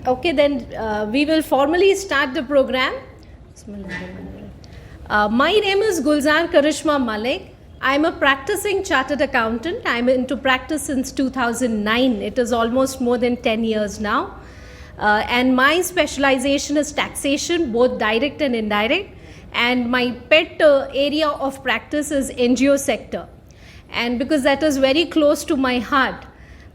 Okay, then we will formally start the program. My name is Gulzar Karishma Malik. I'm a practicing chartered accountant. I'm into practice since 2009. It is almost more than 10 years now. And my specialization is taxation, both direct and indirect. And my pet area of practice is NGO sector. And because that is very close to my heart,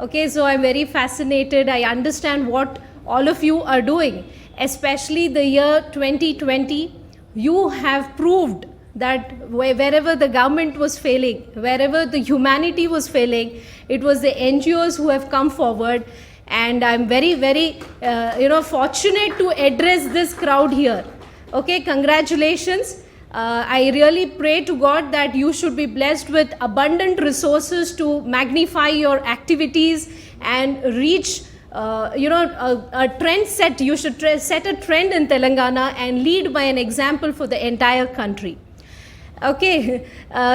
okay, so I'm very fascinated. I understand what all of you are doing, especially the year 2020. You have proved that wherever the government was failing, wherever the humanity was failing, it was the NGOs who have come forward. And I'm very, very, fortunate to address this crowd here. Okay, congratulations. I really pray to God that you should be blessed with abundant resources to magnify your activities and reach, a trend set. You should set a trend in Telangana and lead by an example for the entire country. Okay,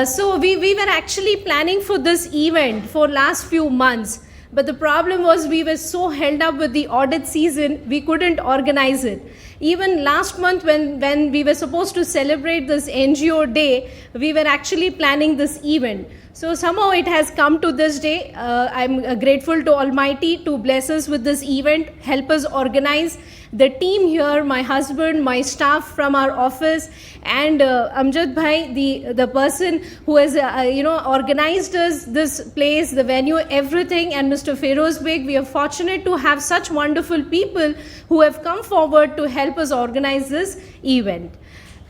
so we were actually planning for this event for last few months. But the problem was we were so held up with the audit season, we couldn't organize it. Even last month when we were supposed to celebrate this NGO day, we were actually planning this event. So somehow it has come to this day. I'm grateful to Almighty to bless us with this event, help us organize. The team here, my husband, my staff from our office, and Amjad Bhai, the person who has organized us this place, the venue, everything, and Mr. Feroz Beg. We are fortunate to have such wonderful people who have come forward to help us organize this event.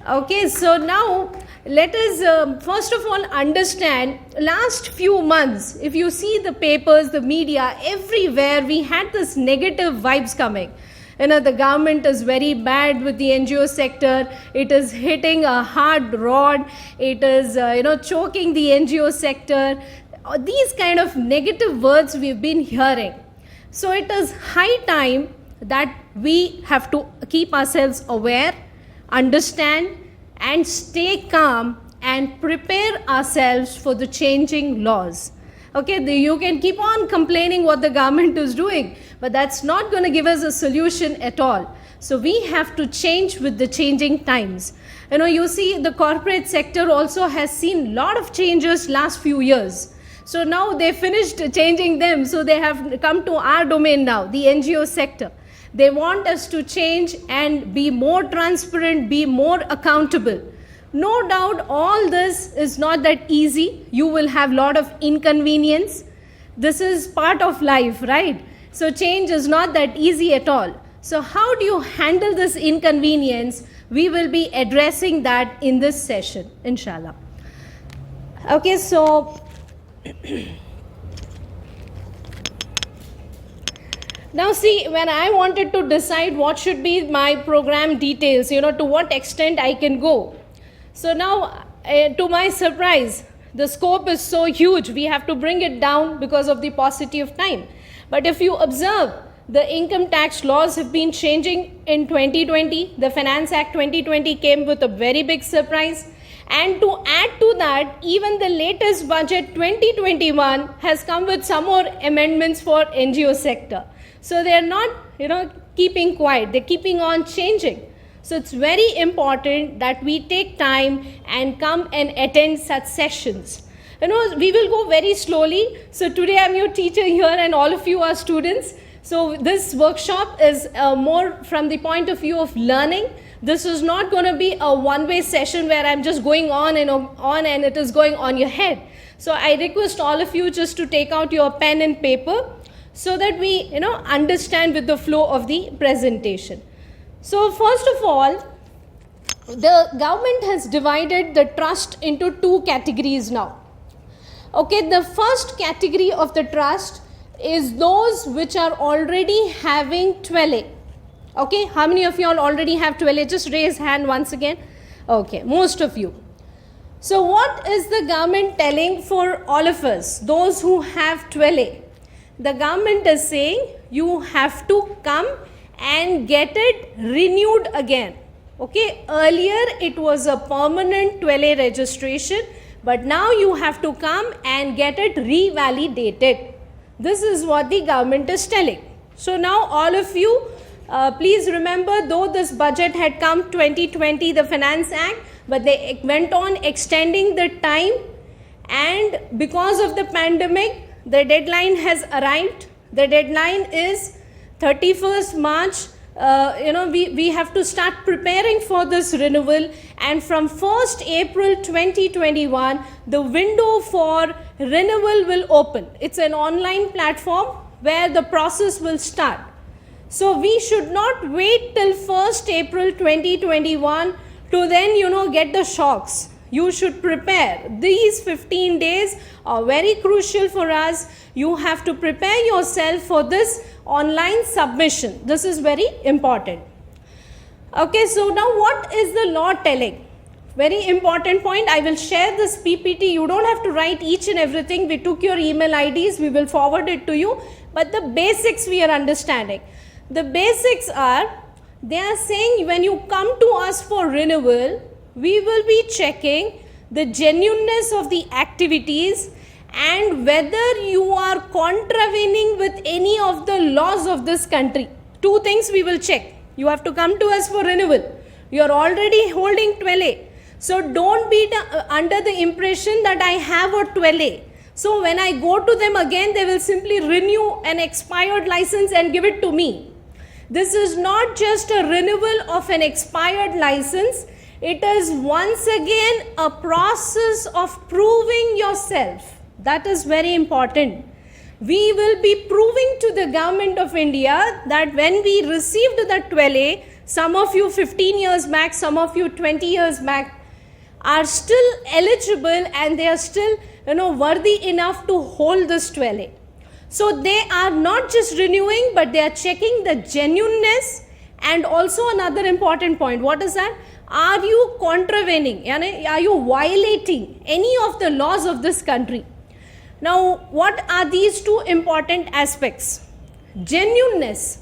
Okay, so now let us first of all understand last few months. If you see the papers, the media, everywhere we had this negative vibes coming. The government is very bad with the NGO sector. It is hitting a hard rod. It is, choking the NGO sector. These kind of negative words we've been hearing. So it is high time that we have to keep ourselves aware, understand, and stay calm and prepare ourselves for the changing laws. Okay, you can keep on complaining what the government is doing, but that's not going to give us a solution at all. So we have to change with the changing times. You see the corporate sector also has seen a lot of changes last few years. So now they finished changing them, so they have come to our domain now, the NGO sector. They want us to change and be more transparent, be more accountable. No doubt all this is not that easy. You will have a lot of inconvenience. This is part of life, right? So change is not that easy at all. So how do you handle this inconvenience? We will be addressing that in this session, inshallah. Okay, so now see, when I wanted to decide what should be my program details, to what extent I can go. So now, to my surprise, the scope is so huge, we have to bring it down because of the paucity of time. But if you observe, the income tax laws have been changing in 2020. The Finance Act 2020 came with a very big surprise. And to add to that, even the latest budget 2021 has come with some more amendments for NGO sector. So they are not, keeping quiet. They're keeping on changing. So it's very important that we take time and come and attend such sessions. We will go very slowly. So today I'm your teacher here and all of you are students. So this workshop is more from the point of view of learning. This is not going to be a one-way session where I'm just going on and it is going on your head. So I request all of you just to take out your pen and paper so that we understand with the flow of the presentation. So first of all, the government has divided the trust into two categories now. Okay, the first category of the trust is those which are already having 12A. Okay, how many of you all already have 12A? Just raise hand once again. Okay, most of you. So what is the government telling for all of us, those who have 12A? The government is saying you have to come and get it renewed again. Okay, earlier it was a permanent 12A registration, but now you have to come and get it revalidated. This is what the government is telling. So now all of you Please remember, though this budget had come 2020, the Finance Act, but they went on extending the time, and because of the pandemic, the deadline has arrived. The deadline is 31st March. We have to start preparing for this renewal, and from 1st April 2021, the window for renewal will open. It's an online platform where the process will start. So we should not wait till 1st April 2021 to then, get the shocks. You should prepare. These 15 days are very crucial for us. You have to prepare yourself for this online submission. This is very important. Okay, so now what is the law telling? Very important point. I will share this PPT. You don't have to write each and everything. We took your email IDs. We will forward it to you. But the basics we are understanding. The basics are, they are saying when you come to us for renewal, we will be checking the genuineness of the activities and whether you are contravening with any of the laws of this country. Two things we will check. You have to come to us for renewal. You are already holding 12A. So don't be under the impression that I have a 12A. So when I go to them again, they will simply renew an expired license and give it to me. This is not just a renewal of an expired license. It is once again a process of proving yourself. That is very important. We will be proving to the government of India that when we received the 12A, some of you 15 years back, some of you 20 years back, are still eligible and they are still worthy enough to hold this 12A. So they are not just renewing, but they are checking the genuineness. And also another important point, what is that? Are you contravening? Are you violating any of the laws of this country? Now, what are these two important aspects? Genuineness.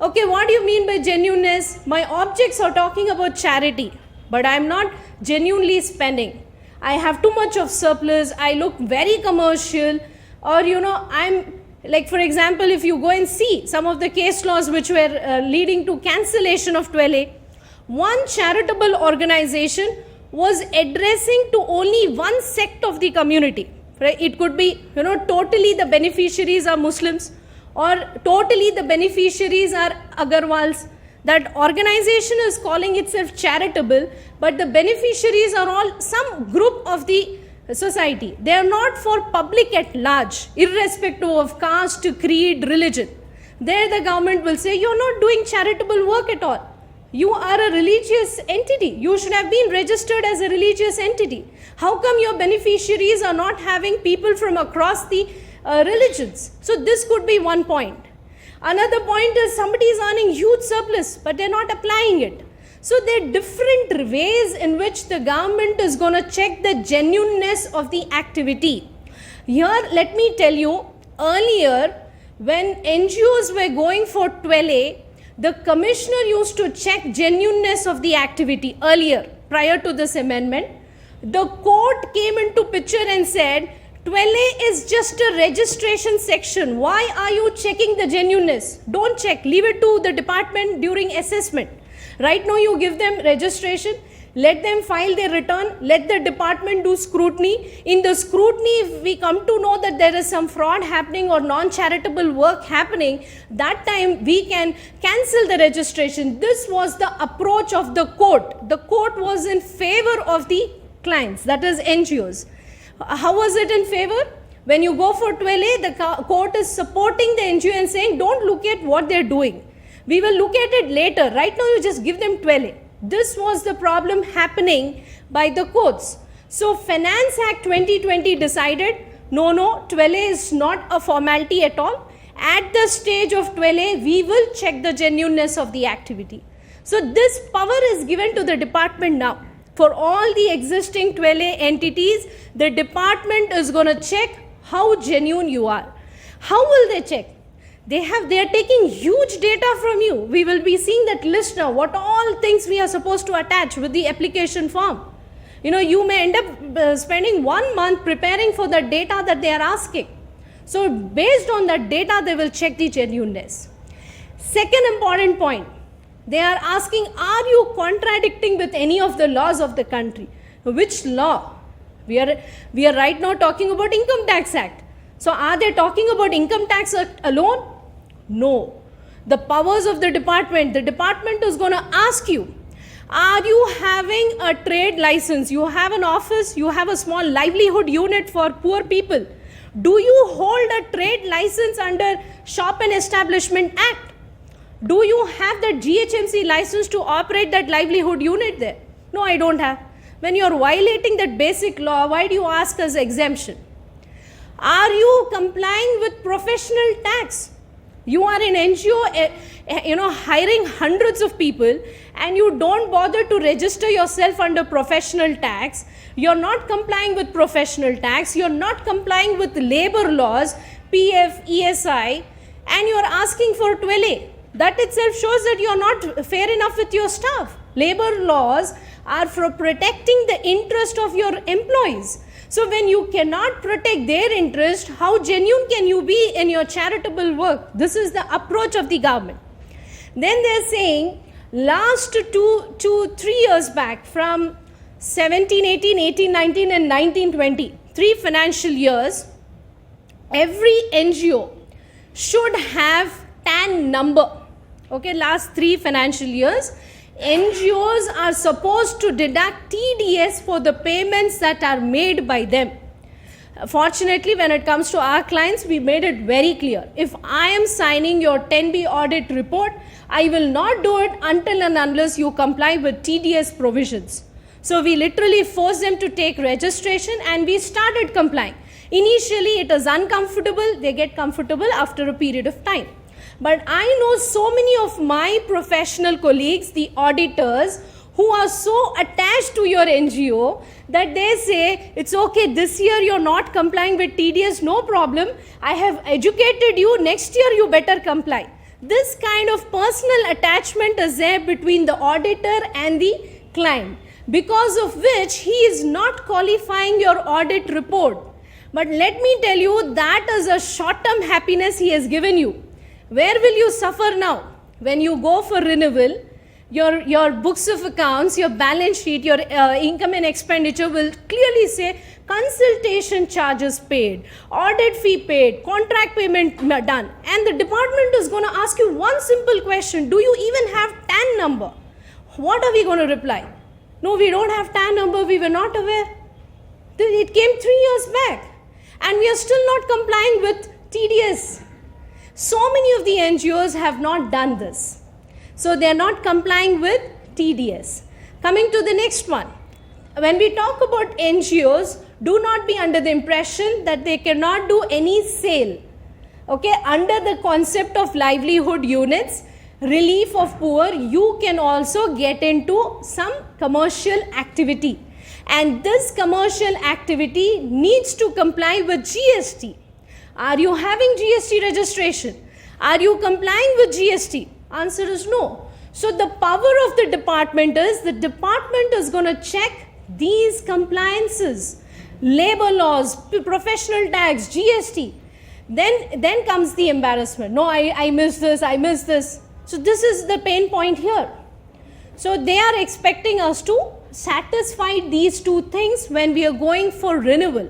Okay, what do you mean by genuineness? My objects are talking about charity, but I am not genuinely spending. I have too much of surplus, I look very commercial, or I'm like, for example, if you go and see some of the case laws which were leading to cancellation of 12A, one charitable organization was addressing to only one sect of the community. Right? It could be, totally the beneficiaries are Muslims, or totally the beneficiaries are Agarwals. That organization is calling itself charitable, but the beneficiaries are all some group of the society. They are not for public at large, irrespective of caste, creed, religion. There the government will say, you're not doing charitable work at all. You are a religious entity. You should have been registered as a religious entity. How come your beneficiaries are not having people from across the religions? So this could be one point. Another point is somebody is earning huge surplus, but they're not applying it. So there are different ways in which the government is going to check the genuineness of the activity. Here, let me tell you, earlier, when NGOs were going for 12A, the commissioner used to check genuineness of the activity earlier, prior to this amendment. The court came into picture and said, 12A is just a registration section. Why are you checking the genuineness? Don't check. Leave it to the department during assessment. Right now you give them registration, let them file their return, let the department do scrutiny. In the scrutiny, if we come to know that there is some fraud happening or non-charitable work happening, that time we can cancel the registration. This was the approach of the court. The court was in favor of the clients, that is NGOs. How was it in favor? When you go for 12A, the court is supporting the NGO and saying, don't look at what they're doing. We will look at it later. Right now, you just give them 12A. This was the problem happening by the courts. So, Finance Act 2020 decided, no, 12A is not a formality at all. At the stage of 12A, we will check the genuineness of the activity. So, this power is given to the department now. For all the existing 12A entities, the department is going to check how genuine you are. How will they check? They are taking huge data from you. We will be seeing that list now, what all things we are supposed to attach with the application form. You may end up spending 1 month preparing for the data that they are asking. So based on that data, they will check the genuineness. Second important point, they are asking, are you contradicting with any of the laws of the country? Which law? We are right now talking about Income Tax Act. So are they talking about Income Tax Act alone? No. The powers of the department is going to ask you, are you having a trade license? You have an office, you have a small livelihood unit for poor people. Do you hold a trade license under Shop and Establishment Act? Do you have the GHMC license to operate that livelihood unit there? No, I don't have. When you are violating that basic law, why do you ask us exemption? Are you complying with professional tax? You are an NGO, hiring hundreds of people, and you don't bother to register yourself under professional tax. You're not complying with professional tax. You're not complying with labor laws, PF, ESI, and you're asking for 12A. That itself shows that you're not fair enough with your staff. Labor laws are for protecting the interest of your employees. So when you cannot protect their interest, how genuine can you be in your charitable work? This is the approach of the government. Then they're saying, last 3 years back, from 17, 18, 18, 19 and 19, 20, 3 financial years, every NGO should have TAN number. Okay, last 3 financial years, NGOs are supposed to deduct TDS for the payments that are made by them. Fortunately, when it comes to our clients, we made it very clear. If I am signing your 10B audit report, I will not do it until and unless you comply with TDS provisions. So we literally forced them to take registration and we started complying. Initially, it is uncomfortable. They get comfortable after a period of time. But I know so many of my professional colleagues, the auditors, who are so attached to your NGO that they say, it's okay, this year you're not complying with TDS, no problem. I have educated you, next year you better comply. This kind of personal attachment is there between the auditor and the client, because of which he is not qualifying your audit report. But let me tell you, that is a short-term happiness he has given you. Where will you suffer now? When you go for renewal, your books of accounts, your balance sheet, your income and expenditure will clearly say consultation charges paid, audit fee paid, contract payment done. And the department is going to ask you one simple question: do you even have TAN number? What are we going to reply? No, we don't have TAN number, we were not aware. It came 3 years back and we are still not complying with TDS. So many of the NGOs have not done this. So they are not complying with TDS. Coming to the next one. When we talk about NGOs, do not be under the impression that they cannot do any sale. Okay, under the concept of livelihood units, relief of poor, you can also get into some commercial activity. And this commercial activity needs to comply with GST. Are you having GST registration? Are you complying with GST? Answer is no. So the power of the department is going to check these compliances, labor laws, professional tax, GST. Then comes the embarrassment. No, I missed this. So this is the pain point here. So they are expecting us to satisfy these 2 things when we are going for renewal.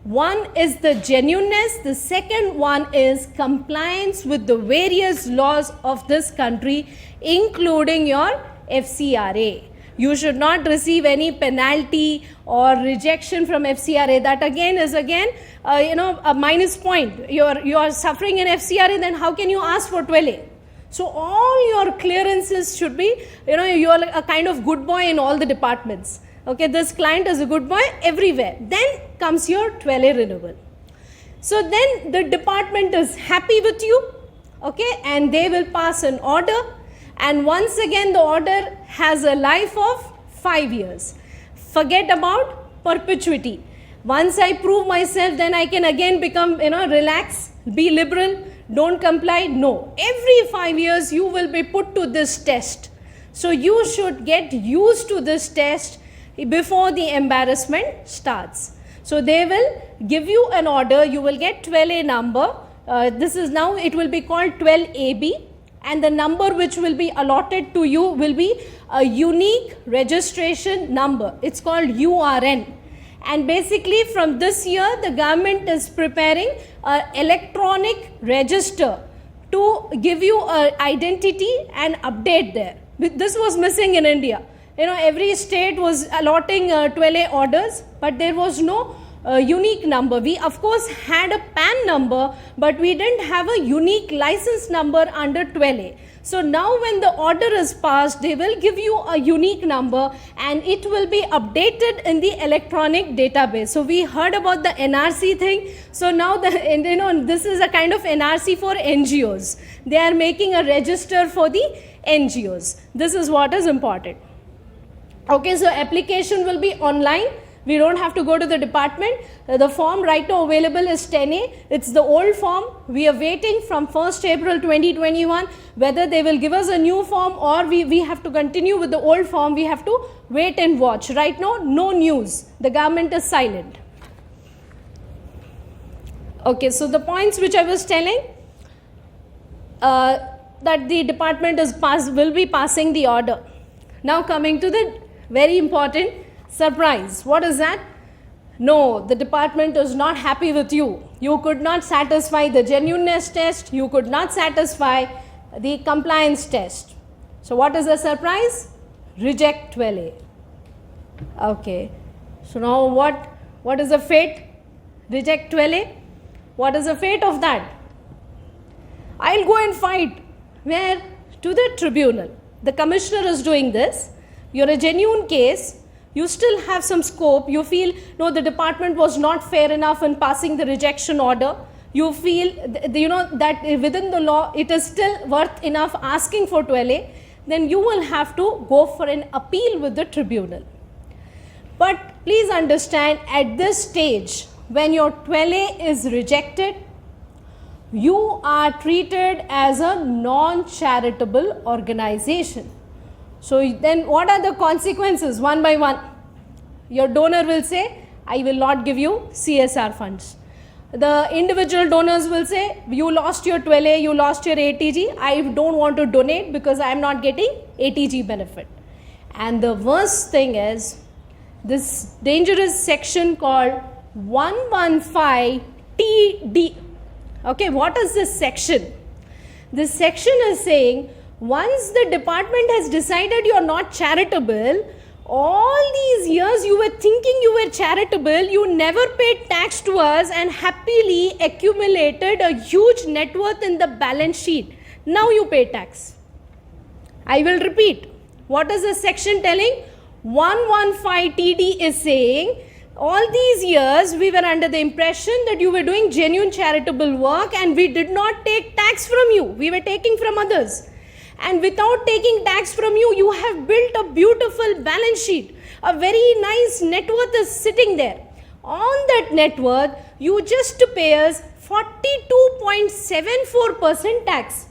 One is the genuineness, the second one is compliance with the various laws of this country, including your FCRA. You should not receive any penalty or rejection from FCRA. That again is a minus point. You are suffering in FCRA, then how can you ask for 12A? So all your clearances should be, you are a kind of good boy in all the departments. Okay, this client is a good boy everywhere. Then comes your 12A renewal. So then the department is happy with you, okay, and they will pass an order. And once again, the order has a life of 5 years. Forget about perpetuity. Once I prove myself, then I can again become, relax, be liberal, don't comply. No, every 5 years you will be put to this test. So you should get used to this test before the embarrassment starts. So they will give you an order, you will get 12A number. This is now, it will be called 12AB, and the number which will be allotted to you will be a unique registration number. It's called URN. And basically from this year, the government is preparing an electronic register to give you an identity and update there. This was missing in India. You know, every state was allotting 12A orders, but there was no unique number. We of course had a PAN number, but we didn't have a unique license number under 12A. So now when the order is passed, they will give you a unique number and it will be updated in the electronic database. So we heard about the NRC thing. So now this is a kind of NRC for NGOs. They are making a register for the NGOs. This is what is important. Okay, so application will be online. We don't have to go to the department. The form right now available is 10A. It's the old form. We are waiting from 1st April 2021 whether they will give us a new form or we have to continue with the old form. We have to wait and watch. Right now, no news. The government is silent. Okay, so the points which I was telling, that the department will be passing the order. Now coming to the very important surprise. What is that? No, the department is not happy with you. You could not satisfy the genuineness test. You could not satisfy the compliance test. So what is the surprise? Reject 12A. Okay. So now what is the fate? Reject 12A. What is the fate of that? I'll go and fight. Where? To the tribunal. The commissioner is doing this. You're a genuine case. You still have some scope. You feel, no, the department was not fair enough in passing the rejection order. You feel, that within the law, it is still worth enough asking for 12A. Then you will have to go for an appeal with the tribunal. But please understand, at this stage, when your 12A is rejected, you are treated as a non-charitable organization. So then what are the consequences one by one? Your donor will say, I will not give you CSR funds. The individual donors will say, you lost your 12A, you lost your ATG, I don't want to donate because I am not getting ATG benefit. And the worst thing is, this dangerous section called 115TD. Okay, what is this section? This section is saying, once the department has decided you are not charitable, all these years you were thinking you were charitable, you never paid tax to us and happily accumulated a huge net worth in the balance sheet. Now you pay tax. I will repeat. What is the section telling? 115TD is saying, all these years we were under the impression that you were doing genuine charitable work and we did not take tax from you. We were taking from others. And without taking tax from you, you have built a beautiful balance sheet. A very nice net worth is sitting there. On that net worth, you just pay us 42.74% tax.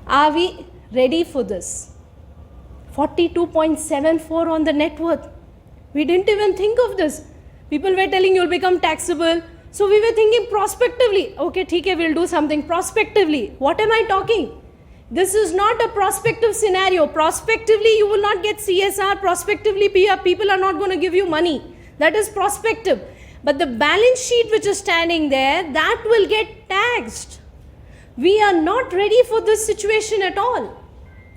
Are we ready for this? 42.74 on the net worth. We didn't even think of this. People were telling you'll become taxable. So we were thinking prospectively. Okay, okay, we'll do something prospectively. What am I talking? This is not a prospective scenario. Prospectively, you will not get CSR. Prospectively, people are not going to give you money. That is prospective. But the balance sheet which is standing there, that will get taxed. We are not ready for this situation at all.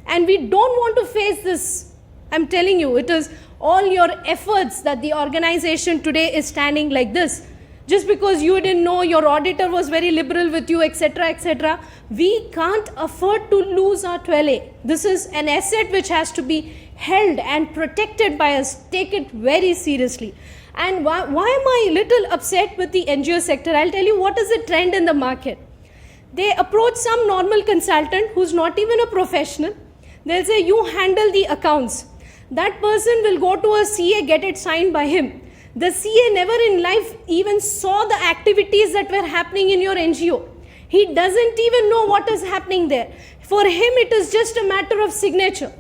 And we don't want to face this. I'm telling you, it is all your efforts that the organization today is standing like this. Just because you didn't know, your auditor was very liberal with you, etc., etc. We can't afford to lose our 12A. This is an asset which has to be held and protected by us. Take it very seriously. And why am I a little upset with the NGO sector? I'll tell you what is the trend in the market. They approach some normal consultant who's not even a professional. They'll say, you handle the accounts. That person will go to a CA, get it signed by him. The CA never in life even saw the activities that were happening in your NGO. He doesn't even know what is happening there. For him, it is just a matter of signature.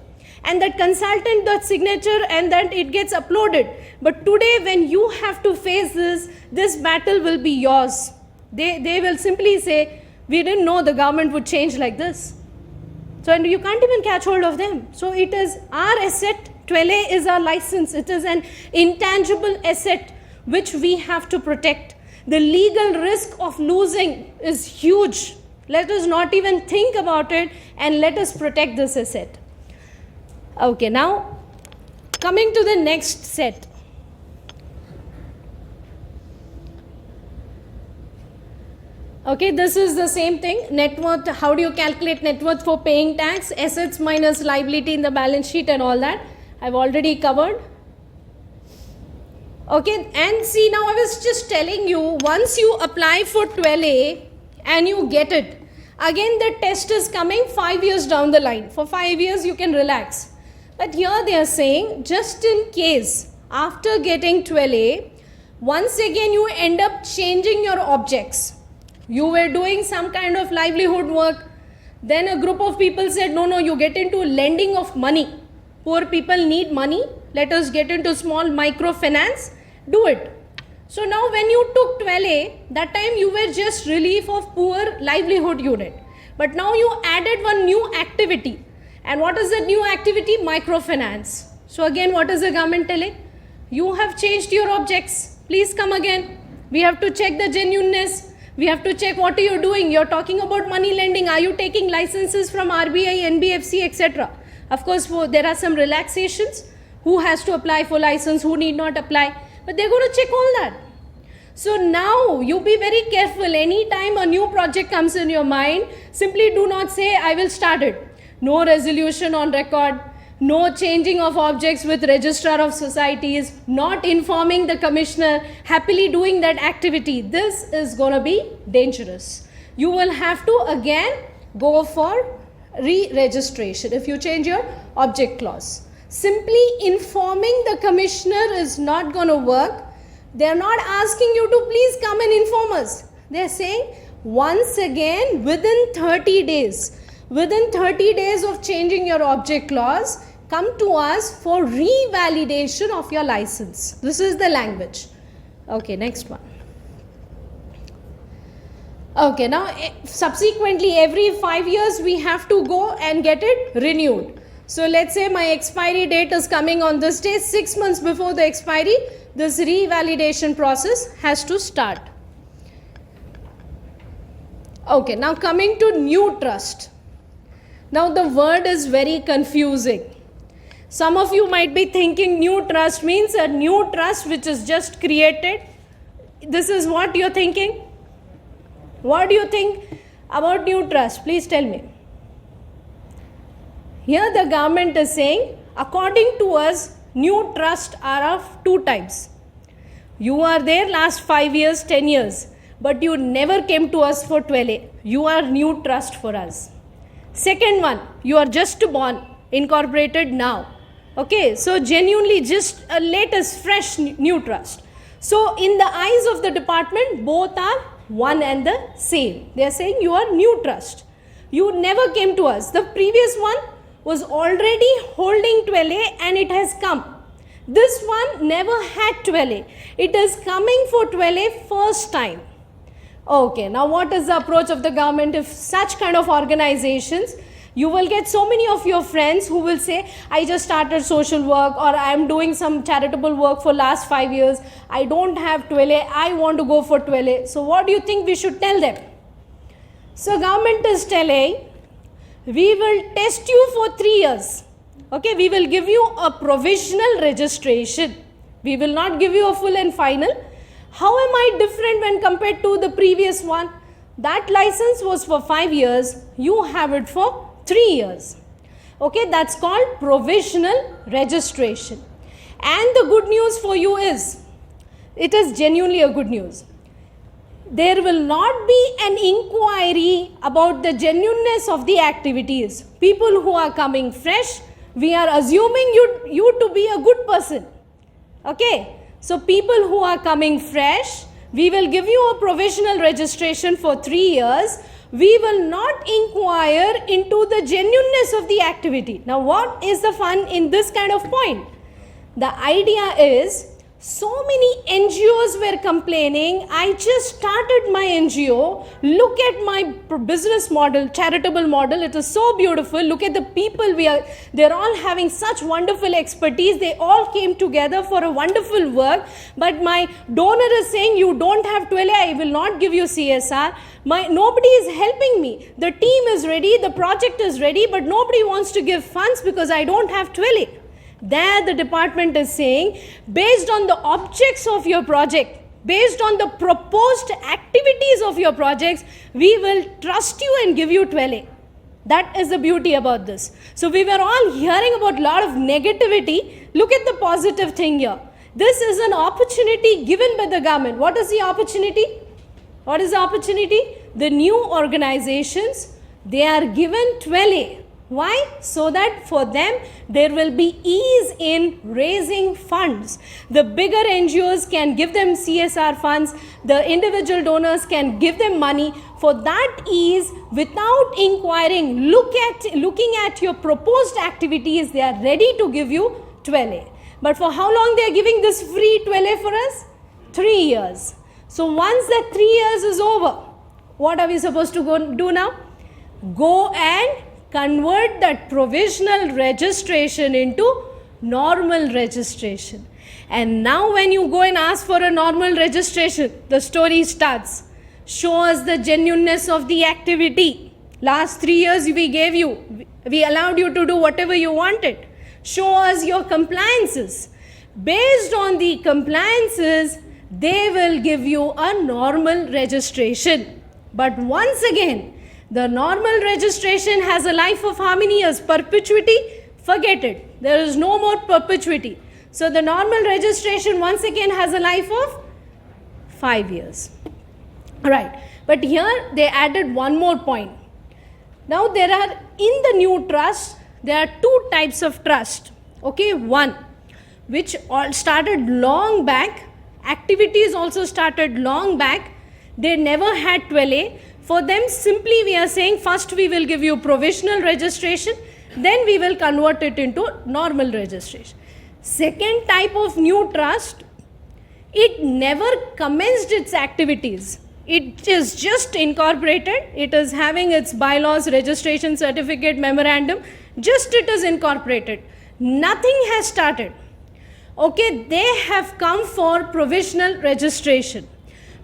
And that consultant does signature and then it gets uploaded. But today, when you have to face this battle will be yours. They will simply say, We didn't know the government would change like this. So, and you can't even catch hold of them. So, it is our asset. 12A is our license. It is an intangible asset which we have to protect. The legal risk of losing is huge. Let us not even think about it and let us protect this asset. Okay, now coming to the next set. Okay, this is the same thing. Net worth, how do you calculate net worth for paying tax? Assets minus liability in the balance sheet and all that. I've already covered. Okay, and see, now I was just telling you, once you apply for 12A and you get it, again the test is coming 5 years down the line. For 5 years you can relax. But here they are saying, just in case, after getting 12A, once again you end up changing your objects. You were doing some kind of livelihood work. Then a group of people said, no, you get into lending of money. Poor people need money. Let us get into small microfinance. Do it. So now when you took 12A, that time you were just relief of poor livelihood unit. But now you added one new activity. And what is that new activity? Microfinance. So again, what is the government telling? You have changed your objects. Please come again. We have to check the genuineness. We have to check what are you doing. You're talking about money lending. Are you taking licenses from RBI, NBFC, etc.? Of course, there are some relaxations. Who has to apply for license, who need not apply. But they're going to check all that. So now you be very careful. Anytime a new project comes in your mind, simply do not say, I will start it. No resolution on record. No changing of objects with registrar of societies, not informing the commissioner, happily doing that activity. This is going to be dangerous. You will have to again go for re-registration if you change your object clause. Simply informing the commissioner is not going to work. They are not asking you to please come and inform us. They are saying once again within 30 days. Within 30 days of changing your object clause, come to us for revalidation of your license. This is the language. Okay, next one. Okay, now subsequently every 5 years we have to go and get it renewed. So let's say my expiry date is coming on this day, 6 months before the expiry, this revalidation process has to start. Okay, now coming to new trust. Now the word is very confusing. Some of you might be thinking new trust means a new trust which is just created. This is what you're thinking? What do you think about new trust? Please tell me. Here the government is saying, according to us, new trust are of two types. You are there last 5 years, 10 years, but you never came to us for 12A. You are new trust for us. Second one, you are just born, incorporated now. Okay, so genuinely just a latest, fresh new trust. So in the eyes of the department, both are one and the same. They are saying you are new trust. You never came to us. The previous one was already holding 12A and it has come. This one never had 12A. It is coming for 12A first time. Okay, now what is the approach of the government? If such kind of organizations, you will get so many of your friends who will say, I just started social work or I am doing some charitable work for last 5 years. I don't have 12A. I want to go for 12A. So what do you think we should tell them? So government is telling, we will test you for 3 years. Okay, we will give you a provisional registration. We will not give you a full and final. How am I different when compared to the previous one? That license was for 5 years. You have it for 3 years. Okay, that's called provisional registration. And the good news for you is, it is genuinely a good news. There will not be an inquiry about the genuineness of the activities. People who are coming fresh, we are assuming you to be a good person. Okay, so people who are coming fresh, we will give you a provisional registration for 3 years. We will not inquire into the genuineness of the activity. Now, what is the fun in this kind of point? The idea is, So many NGOs were complaining, I just started my NGO, look at my business model, charitable model, it is so beautiful, look at the people they're all having such wonderful expertise, they all came together for a wonderful work, but my donor is saying you don't have 12A, I will not give you CSR, nobody is helping me, the team is ready, the project is ready, but nobody wants to give funds because I don't have 12A. There the department is saying, based on the objects of your project, based on the proposed activities of your projects, we will trust you and give you 12A. That is the beauty about this. So we were all hearing about a lot of negativity. Look at the positive thing here. This is an opportunity given by the government. What is the opportunity? What is the opportunity? The new organizations, they are given 12A. Why? So that for them there will be ease in raising funds. The bigger NGOs can give them CSR funds, the individual donors can give them money. For that ease, without inquiring, looking at your proposed activities, they are ready to give you 12A. But for how long they are giving this free 12A for us? 3 years. So once that 3 years is over, what are we supposed to go do now? Go and convert that provisional registration into normal registration. And now when you go and ask for a normal registration, the story starts. Show us the genuineness of the activity. Last 3 years we gave you, we allowed you to do whatever you wanted. Show us your compliances. Based on the compliances, they will give you a normal registration. But once again, the normal registration has a life of how many years? Perpetuity? Forget it. There is no more perpetuity. So the normal registration once again has a life of 5 years. Right. But here they added one more point. Now there are, in the new trust, there are 2 types of trust. Okay, one, which all started long back. Activities also started long back. They never had 12A. For them, simply we are saying, first we will give you provisional registration, then we will convert it into normal registration. Second type of new trust, it never commenced its activities. It is just incorporated. It is having its bylaws, registration certificate, memorandum, just it is incorporated. Nothing has started. Okay, they have come for provisional registration.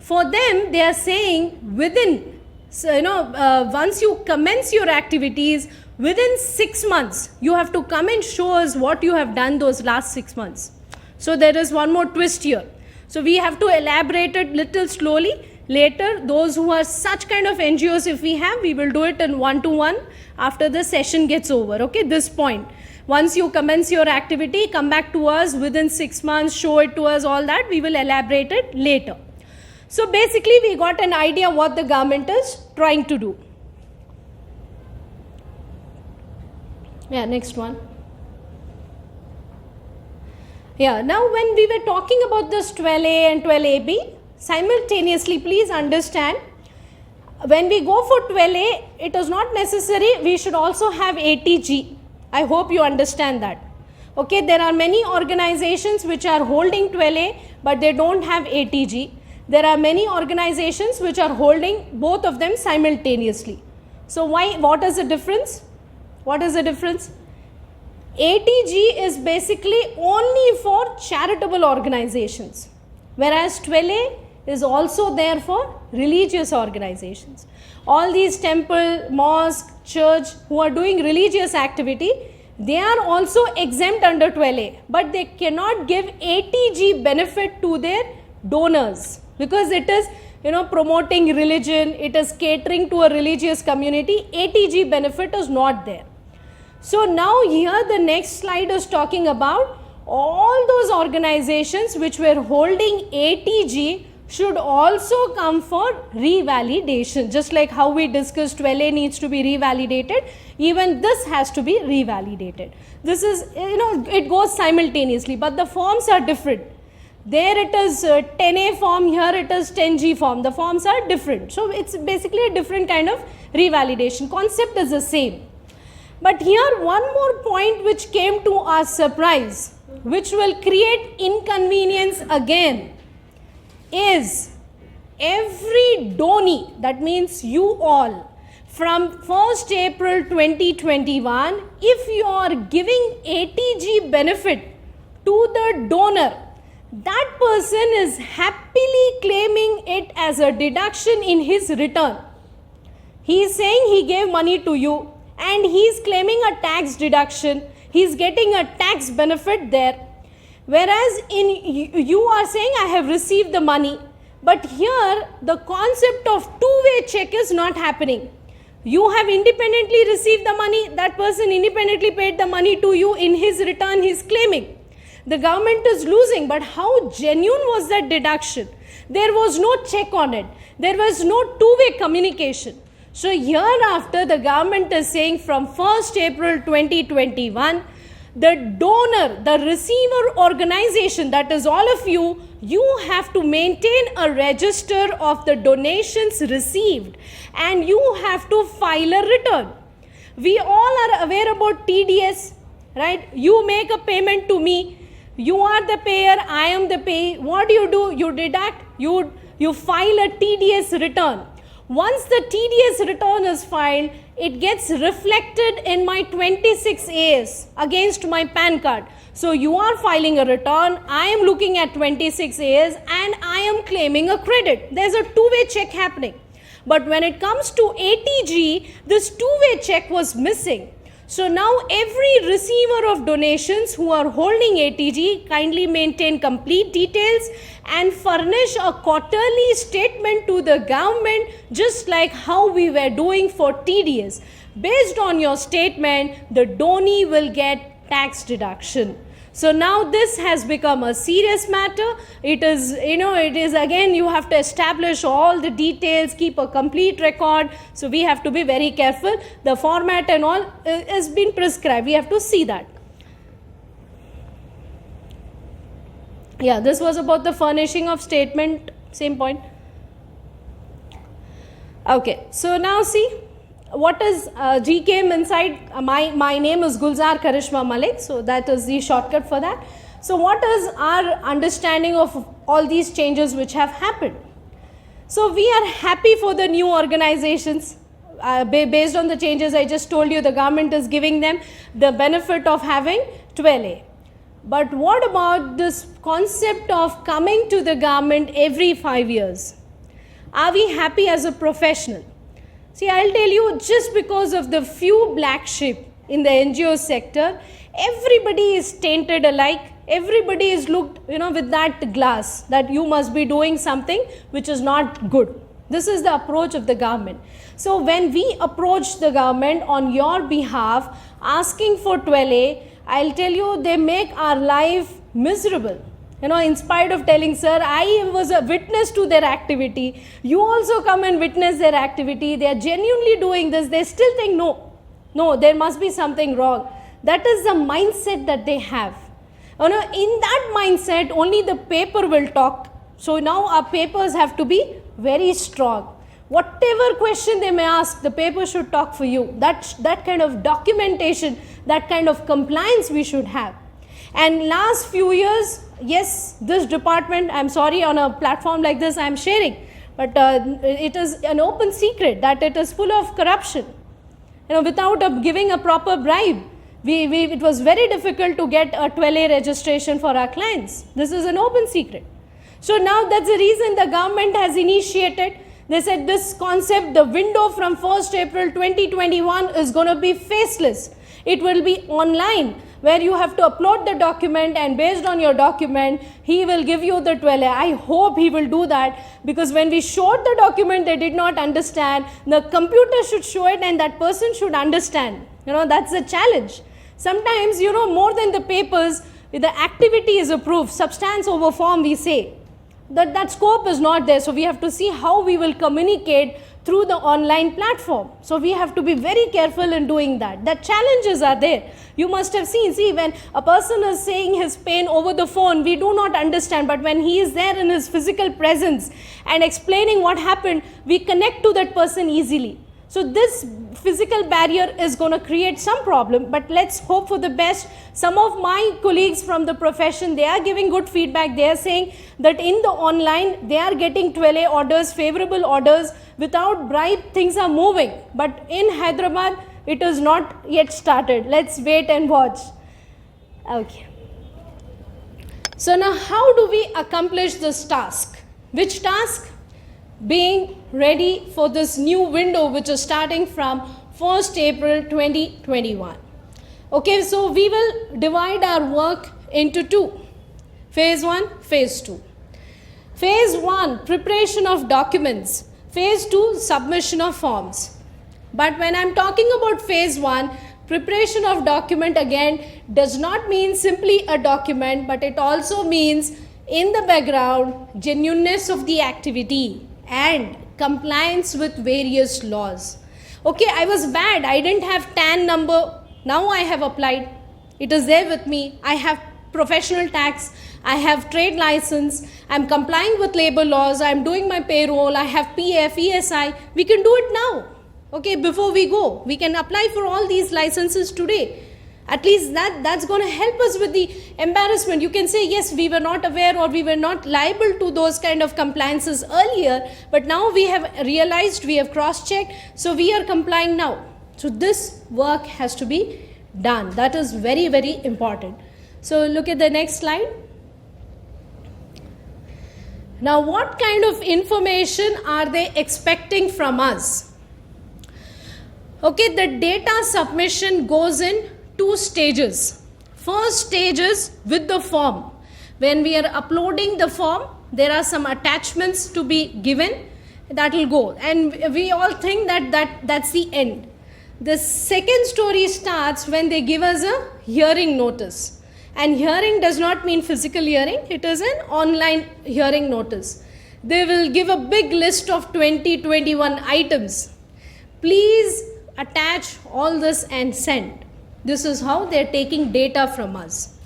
For them, they are saying within, once you commence your activities, within 6 months, you have to come and show us what you have done those last 6 months. So there is one more twist here. So we have to elaborate it little slowly. Later, those who are such kind of NGOs, if we have, we will do it in one-to-one after the session gets over. Okay, this point. Once you commence your activity, come back to us within 6 months, show it to us, all that, we will elaborate it later. So basically, we got an idea what the government is trying to do. Yeah, next one. Yeah, now when we were talking about this 12A and 12AB, simultaneously, please understand, when we go for 12A, it is not necessary, we should also have ATG. I hope you understand that. Okay, there are many organizations which are holding 12A, but they don't have ATG. There are many organizations which are holding both of them simultaneously. So what is the difference? What is the difference? ATG is basically only for charitable organizations, whereas 12A is also there for religious organizations. All these temple, mosque, church who are doing religious activity, they are also exempt under 12A, but they cannot give ATG benefit to their donors because it is promoting religion, it is catering to a religious community. ATG benefit is not there. So now here the next slide is talking about all those organizations which were holding ATG should also come for revalidation. Just like how we discussed 12A needs to be revalidated, even this has to be revalidated. This is, it goes simultaneously, but the forms are different. There it is 10A form, here it is 10G form. The forms are different. So it's basically a different kind of revalidation. Concept is the same. But here one more point which came to our surprise. which will create inconvenience again, is every donee, that means you all, from 1st April 2021, if you are giving ATG benefit to the donor, that person is happily claiming it as a deduction in his return. He is saying he gave money to you and he is claiming a tax deduction. He is getting a tax benefit there. Whereas you are saying I have received the money. But here the concept of two-way check is not happening. You have independently received the money, that person independently paid the money to you, in his return he is claiming. The government is losing, but how genuine was that deduction? There was no check on it. There was no two-way communication. So hereafter the government is saying from 1st April 2021, the donor, the receiver organization, that is all of you, you have to maintain a register of the donations received and you have to file a return. We all are aware about TDS, right? You make a payment to me, you are the payer, I am the payee. What do? You deduct, you file a TDS return. Once the TDS return is filed, it gets reflected in my 26As against my PAN card. So you are filing a return, I am looking at 26As and I am claiming a credit. There's a two-way check happening. But when it comes to ATG, this two-way check was missing. So now every receiver of donations who are holding ATG, kindly maintain complete details and furnish a quarterly statement to the government, just like how we were doing for TDS. Based on your statement, the donee will get tax deduction. So now this has become a serious matter. It is, again, you have to establish all the details, keep a complete record. So we have to be very careful. The format and all has been prescribed. We have to see that. Yeah, this was about the furnishing of statement, same point. Okay, so now see. What is G came inside? My name is Gulzar Karishma Malik, so that is the shortcut for that. So what is our understanding of all these changes which have happened? So we are happy for the new organizations. Based on the changes I just told you, the government is giving them the benefit of having 12A. But what about this concept of coming to the government every 5 years? Are we happy as a professional? See, I'll tell you, just because of the few black sheep in the NGO sector, everybody is tainted alike. Everybody is looked, with that glass that you must be doing something which is not good. This is the approach of the government. So when we approach the government on your behalf, asking for 12A, I'll tell you, they make our life miserable. In spite of telling, sir, I was a witness to their activity, you also come and witness their activity, they are genuinely doing this, they still think, no, there must be something wrong. That is the mindset that they have. In that mindset, only the paper will talk. So now our papers have to be very strong. Whatever question they may ask, the paper should talk for you. That kind of documentation, that kind of compliance we should have. And last few years, yes, this department, I'm sorry, on a platform like this I'm sharing, but it is an open secret that it is full of corruption. Without giving a proper bribe, it was very difficult to get a 12A registration for our clients. This is an open secret. So now that's the reason the government has initiated. They said this concept, the window from 1st April 2021 is going to be faceless. It will be online, where you have to upload the document, and based on your document, he will give you the 12A. I hope he will do that, because when we showed the document, they did not understand. The computer should show it and that person should understand. That's the challenge. Sometimes, more than the papers, the activity is approved, substance over form, we say. That scope is not there. So we have to see how we will communicate through the online platform. So we have to be very careful in doing that. The challenges are there. You must have seen, when a person is saying his pain over the phone, we do not understand, but when he is there in his physical presence and explaining what happened, we connect to that person easily. So this physical barrier is going to create some problem, but let's hope for the best. Some of my colleagues from the profession, they are giving good feedback. They are saying that in the online, they are getting 12A orders, favorable orders. Without bribe, things are moving. But in Hyderabad, it is not yet started. Let's wait and watch. Okay. So now how do we accomplish this task? Which task? Being ready for this new window which is starting from 1st April 2021. Okay, so we will divide our work into two. Phase 1, Phase 2. Phase 1, preparation of documents. Phase 2, submission of forms. But when I'm talking about Phase 1, preparation of document again does not mean simply a document, but it also means in the background genuineness of the activity and compliance with various laws. Okay, I was bad. I didn't have TAN number. Now I have applied. It is there with me. I have professional tax. I have trade license. I'm complying with labor laws. I'm doing my payroll. I have PF, ESI. We can do it now. Okay, before we go, we can apply for all these licenses today. At least that's going to help us with the embarrassment. You can say, yes, we were not aware or we were not liable to those kind of compliances earlier, but now we have realized, we have cross-checked, so we are complying now. So this work has to be done. That is very, very important. So look at the next slide. Now, what kind of information are they expecting from us? Okay, the data submission goes in 2 stages. First stage is with the form. When we are uploading the form, there are some attachments to be given. That will go. And we all think that's the end. The second story starts when they give us a hearing notice. And hearing does not mean physical hearing. It is an online hearing notice. They will give a big list of 21 items. Please attach all this and send. This is how they are taking data from us.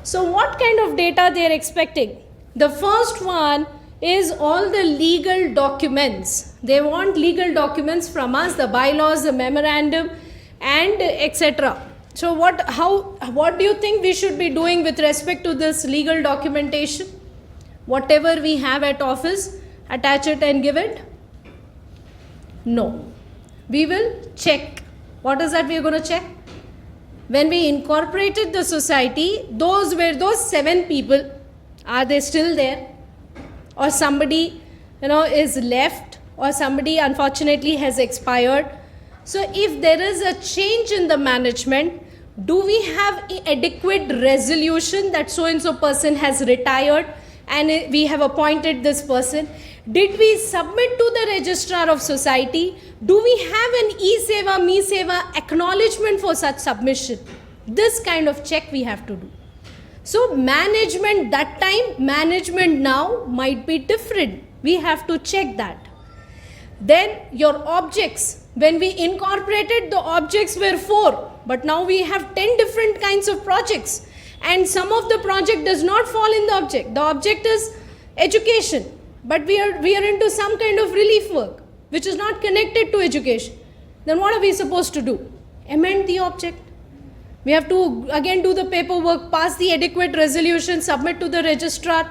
So what kind of data they are expecting? The first one is all the legal documents. They want legal documents from us, the bylaws, the memorandum, and etc. So what do you think we should be doing with respect to this legal documentation? Whatever we have at office, attach it and give it? No. We will check. What is that we are going to check? When we incorporated the society, those 7 people, are they still there? Or somebody, is left, or somebody unfortunately has expired. So if there is a change in the management, do we have adequate resolution that so and so person has retired and we have appointed this person? Did we submit to the registrar of society? Do we have an e-seva, me-seva acknowledgement for such submission? This kind of check we have to do. So management that time, management now might be different. We have to check that. Then your objects. When we incorporated, the objects were 4. But now we have 10 different kinds of projects. And some of the project does not fall in the object. The object is education. But we are into some kind of relief work, which is not connected to education. Then what are we supposed to do? Amend the object. We have to again do the paperwork, pass the adequate resolution, submit to the registrar,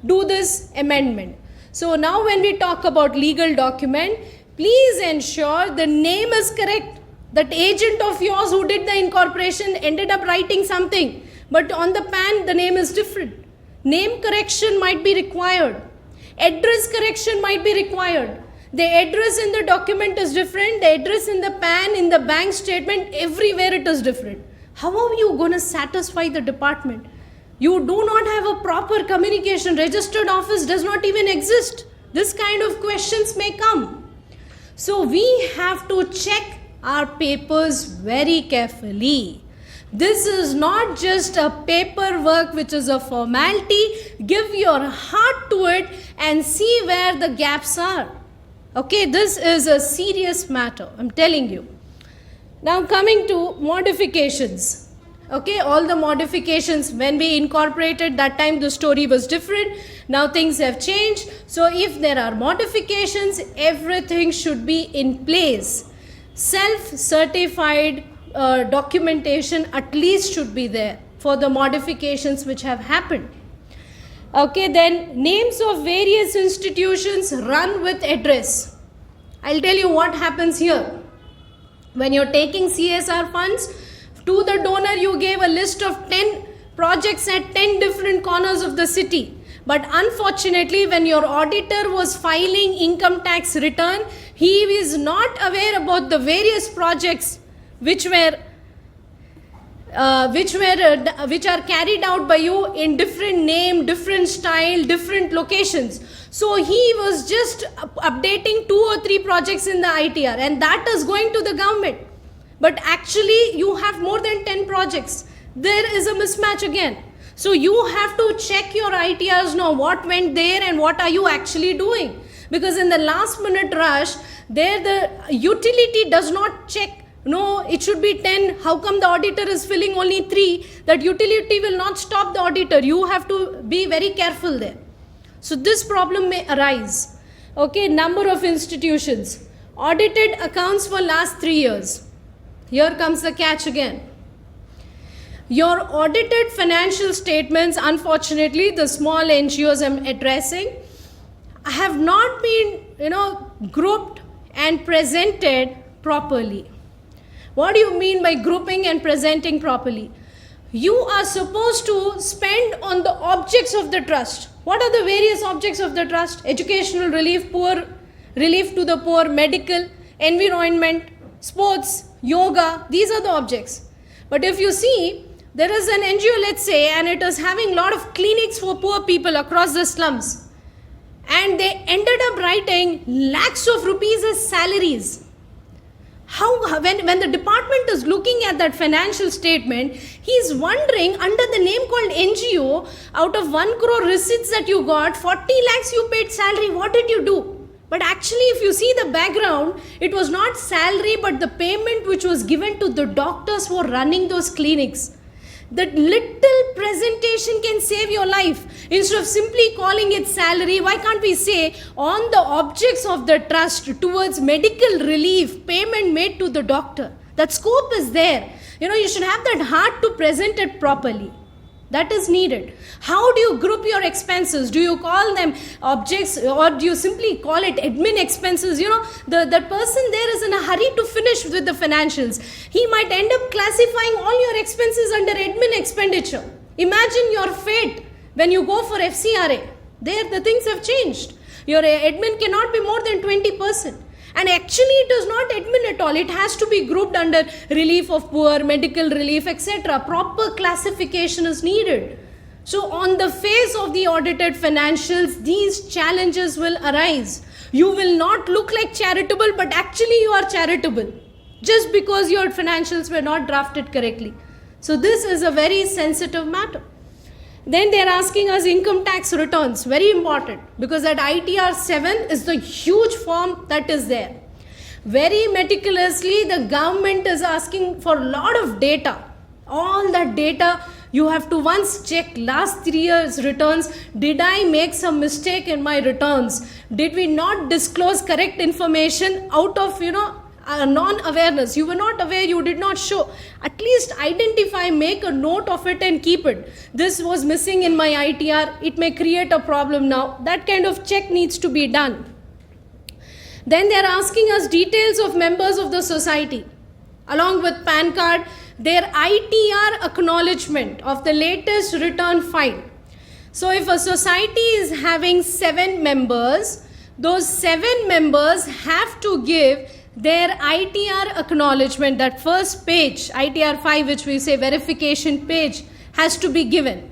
do this amendment. So now when we talk about legal document, please ensure the name is correct. That agent of yours who did the incorporation ended up writing something, but on the PAN the name is different. Name correction might be required. Address correction might be required. The address in the document is different. The address in the PAN, in the bank statement, everywhere it is different. How are you going to satisfy the department? You do not have a proper communication. Registered office does not even exist. This kind of questions may come. So we have to check our papers very carefully. This is not just a paperwork which is a formality. Give your heart to it and see where the gaps are. Okay, this is a serious matter, I'm telling you. Now coming to modifications. Okay, all the modifications, when we incorporated that time the story was different. Now things have changed. So if there are modifications, everything should be in place. self-certified documentation at least should be there for the modifications which have happened. Okay, then names of various institutions run with address. I'll tell you what happens here. When you're taking CSR funds, to the donor you gave a list of 10 projects at 10 different corners of the city. But unfortunately, when your auditor was filing income tax return, he is not aware about the various projects which are carried out by you in different name, different style, different locations. So he was just updating 2 or 3 projects in the ITR, and that is going to the government. But actually you have more than 10 projects. There is a mismatch again. So you have to check your ITRs now, what went there and what are you actually doing. Because in the last minute rush, there the utility does not check, no, it should be 10, how come the auditor is filling only 3? That utility will not stop the auditor. You have to be very careful there. So this problem may arise. Okay, number of institutions. Audited accounts for last 3 years. Here comes the catch again. Your audited financial statements, unfortunately, the small NGOs I'm addressing, have not been, grouped and presented properly. What do you mean by grouping and presenting properly? You are supposed to spend on the objects of the trust. What are the various objects of the trust? Educational relief, poor relief to the poor, medical, environment, sports, yoga. These are the objects. But if you see, there is an NGO, let's say, and it is having a lot of clinics for poor people across the slums. And they ended up writing lakhs of rupees as salaries. When the department is looking at that financial statement, he is wondering, under the name called NGO, out of 1 crore receipts that you got, 40 lakhs you paid salary, what did you do? But actually, if you see the background, it was not salary but the payment which was given to the doctors for running those clinics. That little presentation can save your life. Instead of simply calling it salary, why can't we say on the objects of the trust towards medical relief, payment made to the doctor? That scope is there. You should have that heart to present it properly. That is needed. How do you group your expenses? Do you call them objects or do you simply call it admin expenses? The person there is in a hurry to finish with the financials. He might end up classifying all your expenses under admin expenditure. Imagine your fate when you go for FCRA. There the things have changed. Your admin cannot be more than 20%. And actually it is not admin at all. It has to be grouped under relief of poor, medical relief, etc. Proper classification is needed. So on the face of the audited financials, these challenges will arise. You will not look like charitable, but actually you are charitable just because your financials were not drafted correctly. So this is a very sensitive matter. Then they are asking us income tax returns, very important, because that ITR 7 is the huge form that is there. Very meticulously, the government is asking for a lot of data. All that data, you have to once check last 3 years returns. Did I make some mistake in my returns? Did we not disclose correct information out of, non-awareness? You were not aware, you did not show. At least identify, make a note of it and keep it. This was missing in my ITR. It may create a problem now. That kind of check needs to be done. Then they are asking us details of members of the society. Along with PAN card, their ITR acknowledgement of the latest return file. So if a society is having 7 members, those 7 members have to give their ITR acknowledgement. That first page, ITR 5, which we say verification page, has to be given.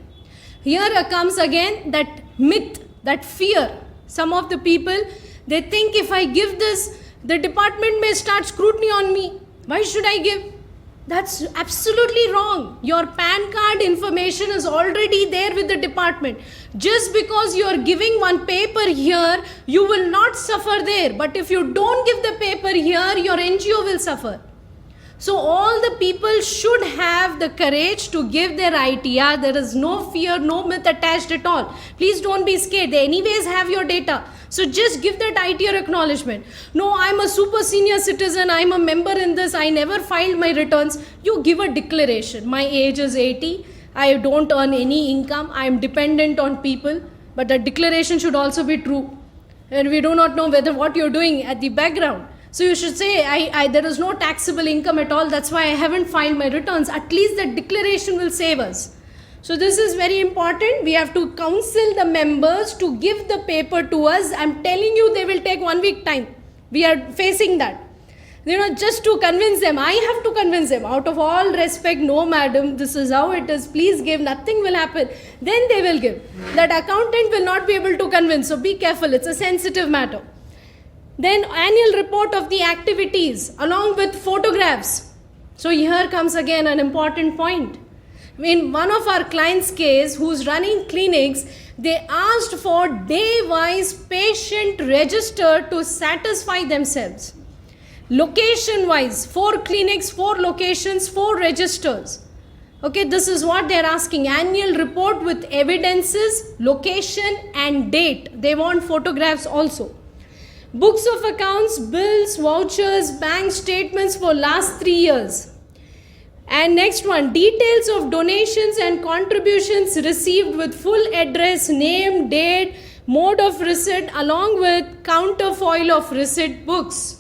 Here comes again that myth, that fear. Some of the people, they think if I give this, the department may start scrutiny on me. Why should I give? That's absolutely wrong. Your PAN card information is already there with the department. Just because you are giving one paper here, you will not suffer there. But if you don't give the paper here, your NGO will suffer. So all the people should have the courage to give their ITR. There is no fear, no myth attached at all. Please don't be scared. They anyways have your data. So just give that ITR acknowledgement. No, I'm a super senior citizen. I'm a member in this. I never filed my returns. You give a declaration. My age is 80. I don't earn any income. I'm dependent on people. But the declaration should also be true. And we do not know whether what you're doing at the background. So you should say, there is no taxable income at all. That's why I haven't filed my returns. At least the declaration will save us. So this is very important. We have to counsel the members to give the paper to us. I'm telling you, they will take 1 week time. We are facing that. Just to convince them. I have to convince them. Out of all respect, no madam, this is how it is. Please give. Nothing will happen. Then they will give. That accountant will not be able to convince. So be careful. It's a sensitive matter. Then annual report of the activities along with photographs. So here comes again an important point. In one of our clients' case, who's running clinics, they asked for day-wise patient register to satisfy themselves. Location-wise, 4 clinics, 4 locations, 4 registers. Okay, this is what they're asking. Annual report with evidences, location and date. They want photographs also. Books of accounts, bills, vouchers, bank statements for last 3 years. And next one, details of donations and contributions received with full address, name, date, mode of receipt along with counterfoil of receipt books.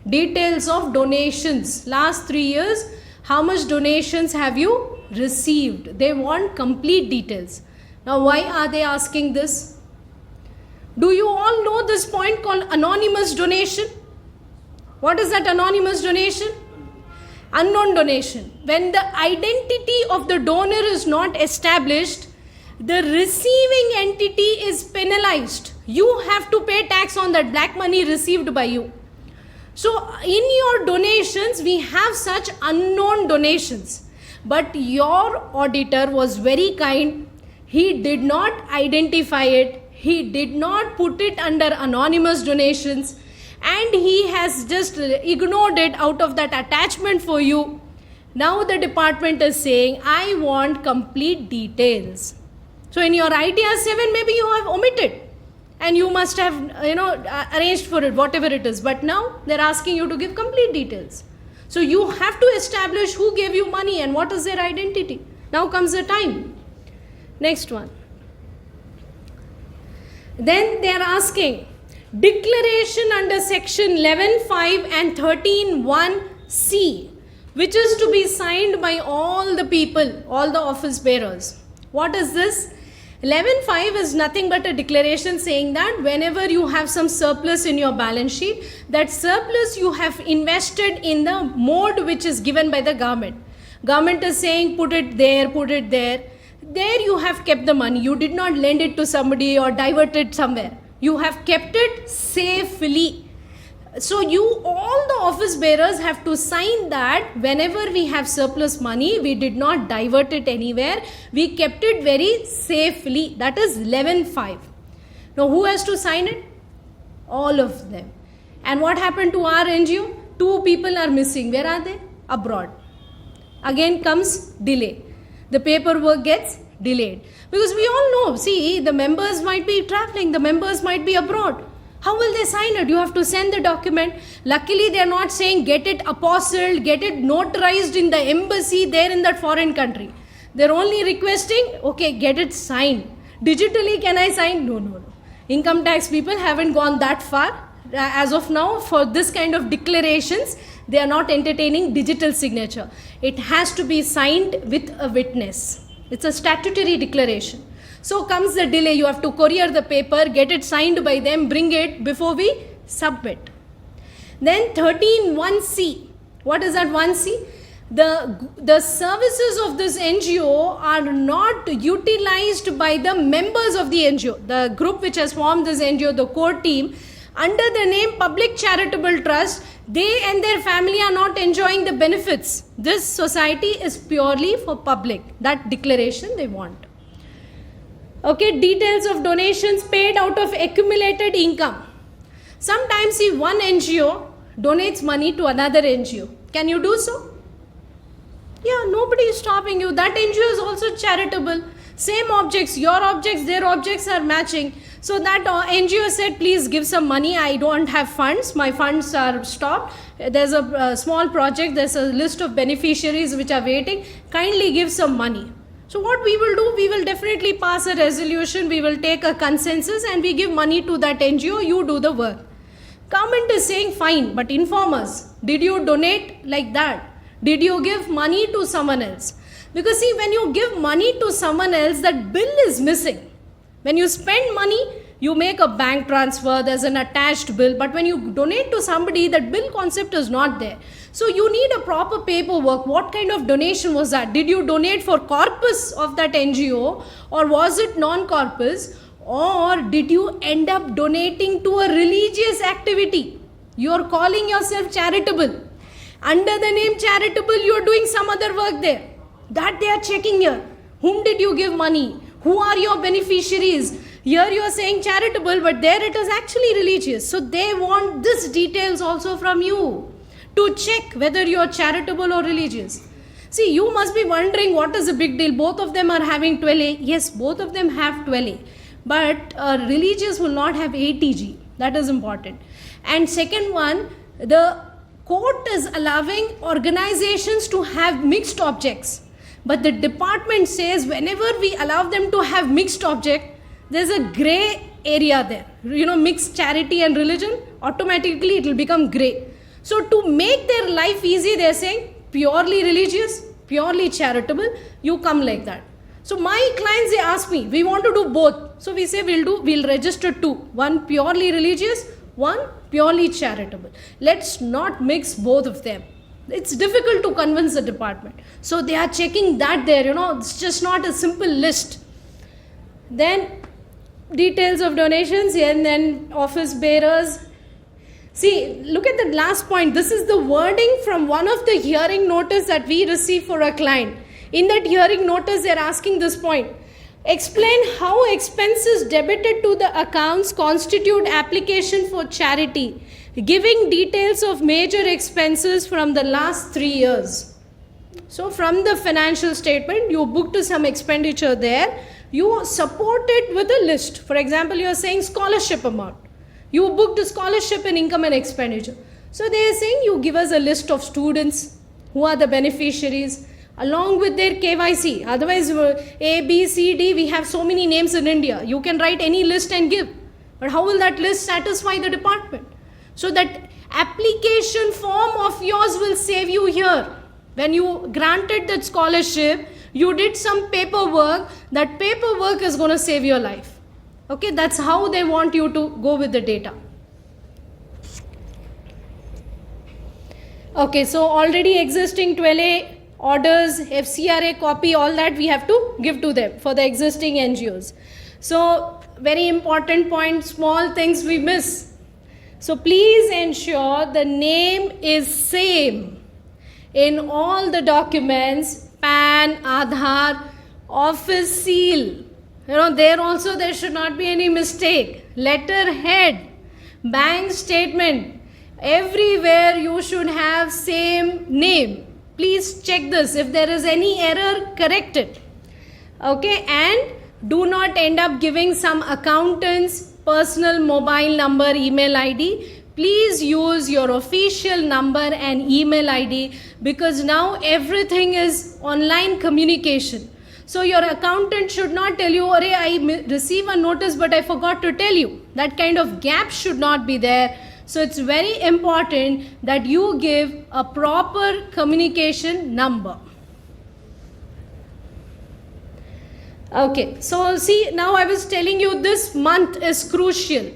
Details of donations. Last 3 years, how much donations have you received? They want complete details. Now why are they asking this? Do you all know this point called anonymous donation? What is that anonymous donation? Unknown donation. When the identity of the donor is not established, the receiving entity is penalized. You have to pay tax on that black money received by you. So in your donations, we have such unknown donations. But your auditor was very kind. He did not identify it. He did not put it under anonymous donations, and he has just ignored it out of that attachment for you. Now the department is saying, I want complete details. So in your ITR 7, maybe you have omitted and you must have arranged for it, whatever it is. But now they're asking you to give complete details. So you have to establish who gave you money and what is their identity. Now comes the time. Next one. Then they are asking declaration under section 11.5 and 13.1c, which is to be signed by all the people, all the office bearers. What is this? 11.5 is nothing but a declaration saying that whenever you have some surplus in your balance sheet, that surplus you have invested in the mode which is given by the government. Government is saying put it there, put it there. There you have kept the money. You did not lend it to somebody or divert it somewhere. You have kept it safely. So all the office bearers have to sign that whenever we have surplus money, we did not divert it anywhere. We kept it very safely. That is 11.5. Now who has to sign it? All of them. And what happened to our NGO? 2 people are missing. Where are they? Abroad. Again comes delay. The paperwork gets delayed. Because we all know, see, the members might be traveling, the members might be abroad. How will they sign it? You have to send the document. Luckily, they are not saying get it apostilled, get it notarized in the embassy there in that foreign country. They're only requesting, okay, get it signed. Digitally, can I sign? No. Income tax people haven't gone that far. As of now, for this kind of declarations, they are not entertaining digital signature. It has to be signed with a witness. It's a statutory declaration. So comes the delay. You have to courier the paper, get it signed by them, bring it before we submit. Then 13.1c. What is that 1c? The services of this NGO are not utilized by the members of the NGO. The group which has formed this NGO, the core team, under the name Public Charitable Trust, they and their family are not enjoying the benefits. This society is purely for public. That declaration they want. Okay, details of donations paid out of accumulated income. Sometimes see one NGO donates money to another NGO. Can you do so? Yeah, nobody is stopping you. That NGO is also charitable. Same objects, your objects, their objects are matching. So that NGO said, please give some money. I don't have funds. My funds are stopped. There's a small project. There's a list of beneficiaries which are waiting. Kindly give some money. So what we will do, we will definitely pass a resolution. We will take a consensus and we give money to that NGO. You do the work. Government is saying fine, but inform us. Did you donate like that? Did you give money to someone else? Because see, when you give money to someone else, that bill is missing. When you spend money, you make a bank transfer, there's an attached bill. But when you donate to somebody, that bill concept is not there. So you need a proper paperwork. What kind of donation was that? Did you donate for corpus of that NGO, or was it non-corpus? Or did you end up donating to a religious activity? You are calling yourself charitable. Under the name charitable, you are doing some other work there. That they are checking here. Whom did you give money? Who are your beneficiaries? Here you are saying charitable, but there it is actually religious. So they want these details also from you to check whether you are charitable or religious. See, you must be wondering what is the big deal. Both of them are having 12A. Yes, both of them have 12A. But religious will not have ATG. That is important. And second one, the court is allowing organizations to have mixed objects. But the department says whenever we allow them to have mixed object, there's a gray area there. You know, mixed charity and religion, automatically it will become gray. So to make their life easy, they're saying purely religious, purely charitable, you come like that. So my clients, they ask me, we want to do both. So we say we'll register two. One purely religious, one purely charitable. Let's not mix both of them. It's difficult to convince the department. So they are checking that there, it's just not a simple list. Then details of donations and then office bearers. See, look at the last point. This is the wording from one of the hearing notice that we receive for a client. In that hearing notice, they're asking this point. Explain how expenses debited to the accounts constitute application for charity, giving details of major expenses from the last 3 years. So from the financial statement, you booked some expenditure there, you support it with a list. For example, you are saying scholarship amount. You booked a scholarship in income and expenditure. So they are saying you give us a list of students, who are the beneficiaries, along with their KYC. Otherwise, A, B, C, D, we have so many names in India. You can write any list and give. But how will that list satisfy the department? So that application form of yours will save you here. When you granted that scholarship, you did some paperwork. That paperwork is going to save your life. Okay, that's how they want you to go with the data. Okay, so already existing 12A orders, FCRA copy, all that we have to give to them for the existing NGOs. So very important point, small things we miss. So please ensure the name is same in all the documents, PAN, Aadhaar, office seal. There also there should not be any mistake. Letterhead, bank statement, everywhere you should have same name. Please check this. If there is any error, correct it. Okay, and do not end up giving some accountant's personal mobile number, email ID. Please use your official number and email ID, because now everything is online communication. So your accountant should not tell you, "Arey, I receive a notice but I forgot to tell you." That kind of gap should not be there. So it's very important that you give a proper communication number. Okay, so see, now I was telling you this month is crucial.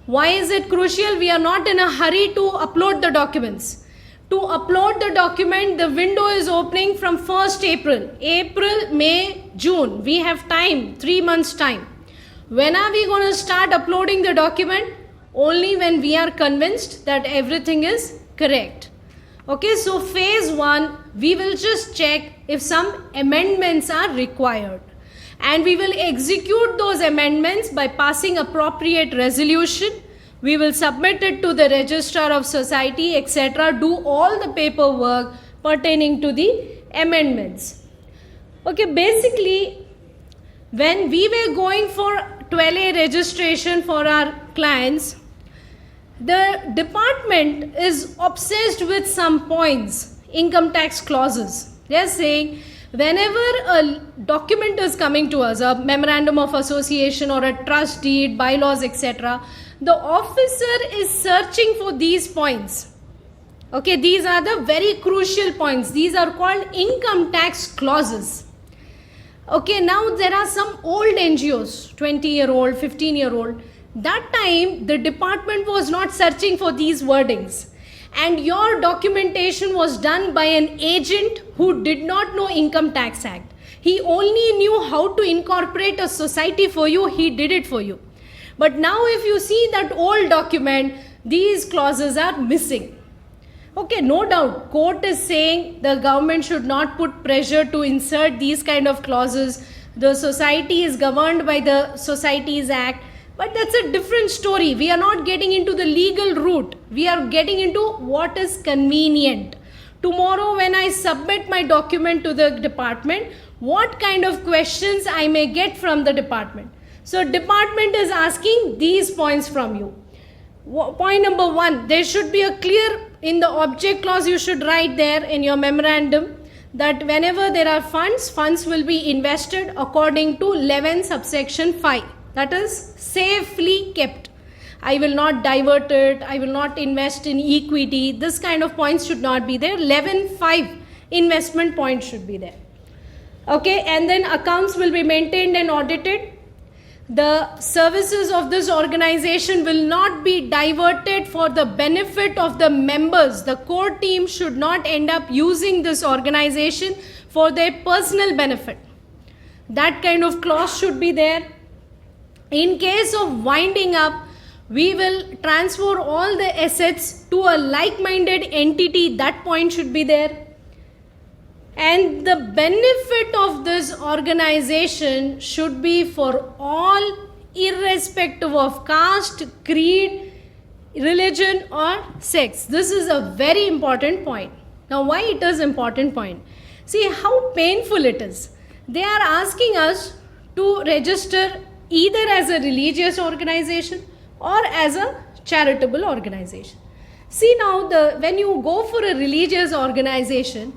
Why is it crucial? We are not in a hurry to upload the documents. To upload the document, the window is opening from 1st April. April, May, June. We have time, 3 months time. When are we going to start uploading the document? Only when we are convinced that everything is correct. Okay, so phase 1, we will just check if some amendments are required. And we will execute those amendments by passing appropriate resolution, We will submit it to the registrar of society, etc. Do all the paperwork pertaining to the amendments. Okay, basically, when we were going for 12A registration for our clients, the department is obsessed with some points, income tax clauses. They are saying whenever a document is coming to us, a memorandum of association or a trust deed, bylaws, etc., the officer is searching for these points. Okay, these are the very crucial points. These are called income tax clauses. Okay, now there are some old NGOs, 20-year-old, 15-year-old. That time, the department was not searching for these wordings. And your documentation was done by an agent who did not know Income Tax Act. He only knew how to incorporate a society for you. He did it for you. But now if you see that old document, these clauses are missing. Okay, no doubt, court is saying the government should not put pressure to insert these kind of clauses. The society is governed by the Societies Act. But that's a different story. We are not getting into the legal route. We are getting into what is convenient. Tomorrow when I submit my document to the department, what kind of questions I may get from the department. So department is asking these points from you. Point number 1, there should be a clear, in the object clause you should write there in your memorandum that whenever there are funds, funds will be invested according to 11 subsection 5. That is safely kept. I will not divert it. I will not invest in equity. This kind of points should not be there. 11.5 investment points should be there. Okay, and then accounts will be maintained and audited. The services of this organization will not be diverted for the benefit of the members. The core team should not end up using this organization for their personal benefit. That kind of clause should be there. In case of winding up, we will transfer all the assets to a like-minded entity. That point should be there. And the benefit of this organization should be for all, irrespective of caste, creed, religion or sex. This is a very important point. Now, why it is important point? See how painful it is. They are asking us to register either as a religious organization or as a charitable organization. See now, when you go for a religious organization,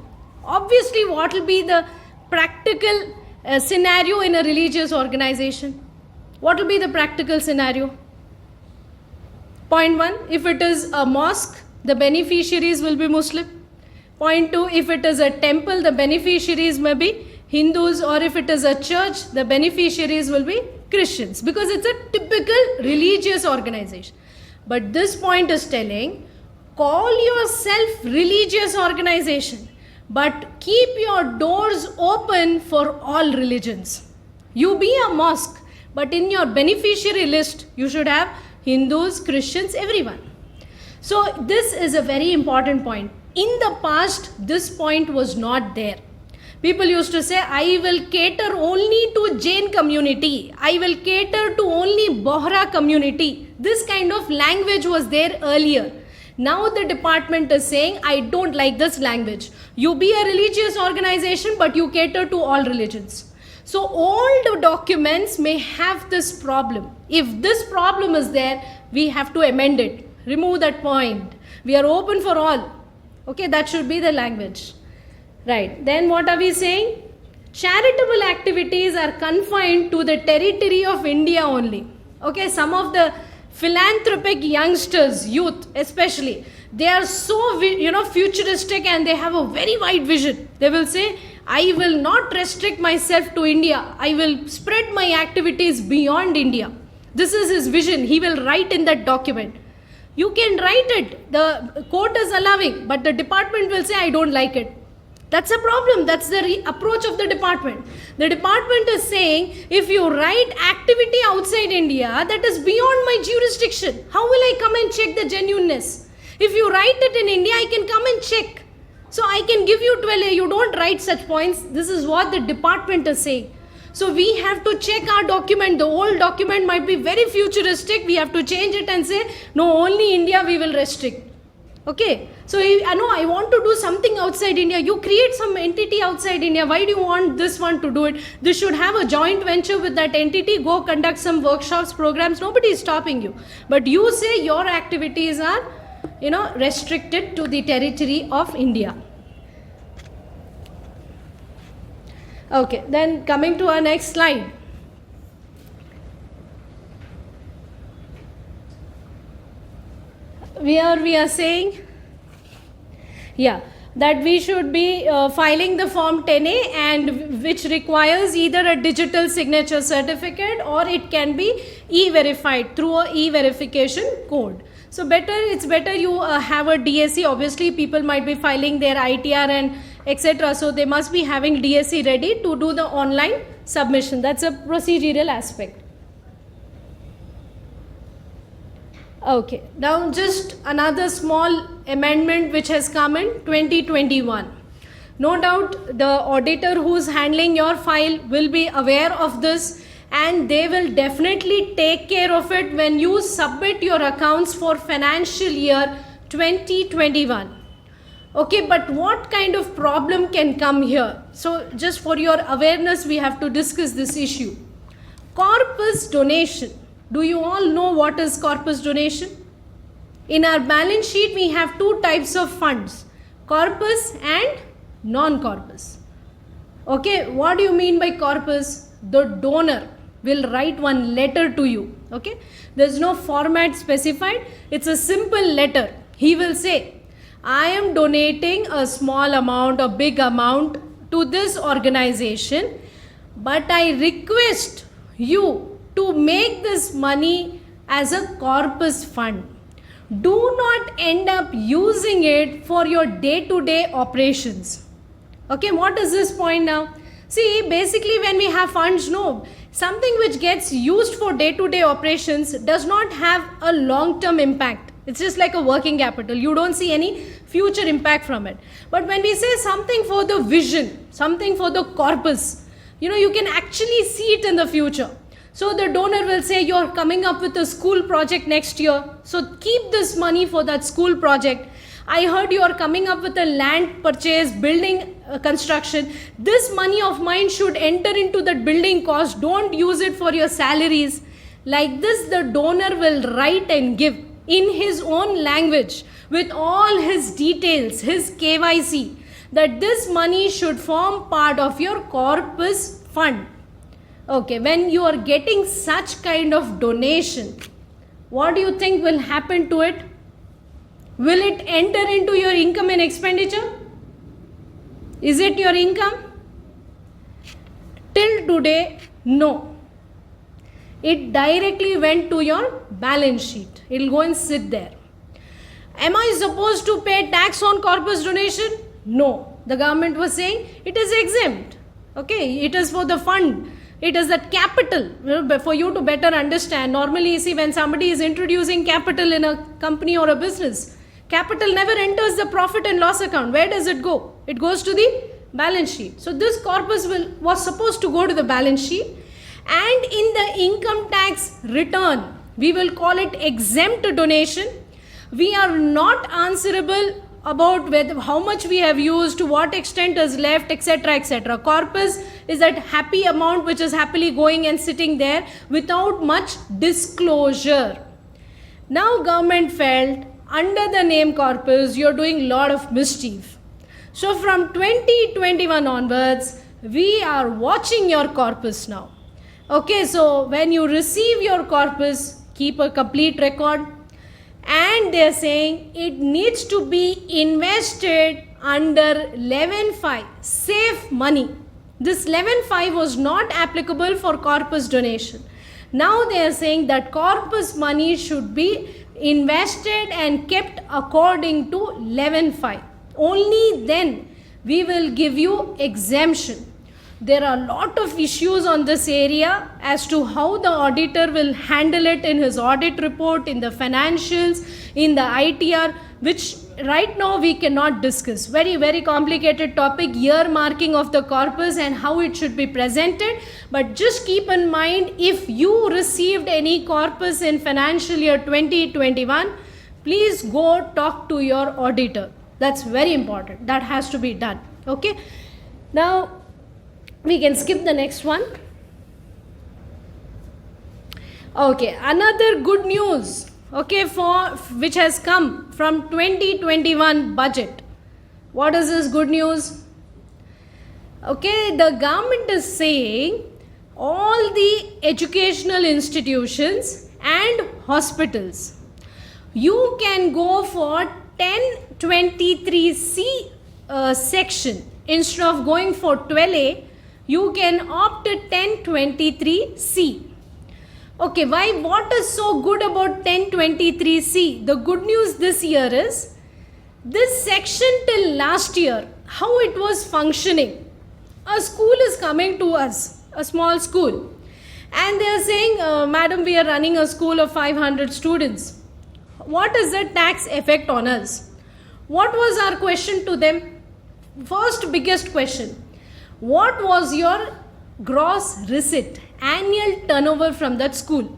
obviously what will be the practical scenario in a religious organization? What will be the practical scenario? Point 1, if it is a mosque, the beneficiaries will be Muslim. Point 2, if it is a temple, the beneficiaries may be Hindus, or if it is a church, the beneficiaries will be Christians, because it's a typical religious organization. But this point is telling, call yourself religious organization, but keep your doors open for all religions. You be a mosque, but in your beneficiary list, you should have Hindus, Christians, everyone. So this is a very important point. In the past, this point was not there. People used to say, I will cater only to Jain community. I will cater to only Bohra community. This kind of language was there earlier. Now the department is saying, I don't like this language. You be a religious organization, but you cater to all religions. So old documents may have this problem. If this problem is there, we have to amend it. Remove that point. We are open for all. Okay, that should be the language. Right, then what are we saying? Charitable activities are confined to the territory of India only. Okay, some of the philanthropic youngsters, youth especially, they are so futuristic and they have a very wide vision. They will say, I will not restrict myself to India. I will spread my activities beyond India. This is his vision. He will write in that document. You can write it. The court is allowing, but the department will say, I don't like it. That's a problem. That's the approach of the department. The department is saying, if you write activity outside India, that is beyond my jurisdiction. How will I come and check the genuineness? If you write it in India, I can come and check. So I can give you 12A. You don't write such points. This is what the department is saying. So we have to check our document. The old document might be very futuristic. We have to change it and say, no, only India we will restrict. Okay, so I know I want to do something outside India. You create some entity outside India. Why do you want this one to do it? This should have a joint venture with that entity. Go conduct some workshops, programs. Nobody is stopping you. But you say your activities are, restricted to the territory of India. Okay, then coming to our next slide. Where we are saying, that we should be filing the form 10A, and which requires either a digital signature certificate or it can be e-verified through a e-verification code. So it's better you have a DSC. Obviously people might be filing their ITR and etc. So they must be having DSC ready to do the online submission. That's a procedural aspect. Okay, now just another small amendment which has come in 2021. No doubt the auditor who's handling your file will be aware of this, and they will definitely take care of it when you submit your accounts for financial year 2021. Okay, but what kind of problem can come here? So just for your awareness, we have to discuss this issue. Corpus donation. Do you all know what is corpus donation? In our balance sheet, we have two types of funds, corpus and non-corpus. Okay, what do you mean by corpus? The donor will write one letter to you. Okay, there's no format specified. It's a simple letter. He will say, I am donating a small amount, a big amount to this organization, but I request you to make this money as a corpus fund. Do not end up using it for your day-to-day operations. Okay, what is this point now? See, basically when we have funds, something which gets used for day-to-day operations does not have a long-term impact. It's just like a working capital. You don't see any future impact from it. But when we say something for the vision, something for the corpus, you can actually see it in the future. So the donor will say, you're coming up with a school project next year, so keep this money for that school project. I heard you are coming up with a land purchase, building construction. This money of mine should enter into that building cost. Don't use it for your salaries. Like this, the donor will write and give in his own language with all his details, his KYC, that this money should form part of your corpus fund. Okay, when you are getting such kind of donation, what do you think will happen to it? Will it enter into your income and expenditure? Is it your income? Till today, no. It directly went to your balance sheet. It will go and sit there. Am I supposed to pay tax on corpus donation? No. The government was saying it is exempt. Okay, it is for the fund. It is that capital. For you to better understand, normally you see when somebody is introducing capital in a company or a business, capital never enters the profit and loss account. Where does it go? It goes to the balance sheet. So this corpus was supposed to go to the balance sheet, and in the income tax return, we will call it exempt donation. We are not answerable about how much we have used, to what extent is left, etc., etc. Corpus is that happy amount which is happily going and sitting there without much disclosure. Now government felt under the name corpus you are doing lot of mischief. So from 2021 onwards, we are watching your corpus now. Okay, so when you receive your corpus, keep a complete record. And they are saying it needs to be invested under 11.5, safe money. This 11.5 was not applicable for corpus donation. Now they are saying that corpus money should be invested and kept according to 11.5. Only then we will give you exemption. There are a lot of issues on this area as to how the auditor will handle it in his audit report, in the financials, in the ITR, which right now we cannot discuss. Very, very complicated topic, earmarking of the corpus and how it should be presented. But just keep in mind, if you received any corpus in financial year 2021, please go talk to your auditor. That's very important. That has to be done. Okay. Now, we can skip the next one. Okay, another good news, okay, for which has come from 2021 budget. What is this good news? Okay, the government is saying all the educational institutions and hospitals, you can go for 1023C section. Instead of going for 12A, you can opt to 1023C. Okay, why? What is so good about 1023C? The good news this year is, this section till last year, how it was functioning. A school is coming to us, a small school, and they are saying, Madam, we are running a school of 500 students. What is the tax effect on us? What was our question to them? First biggest question, what was your gross receipt, annual turnover from that school?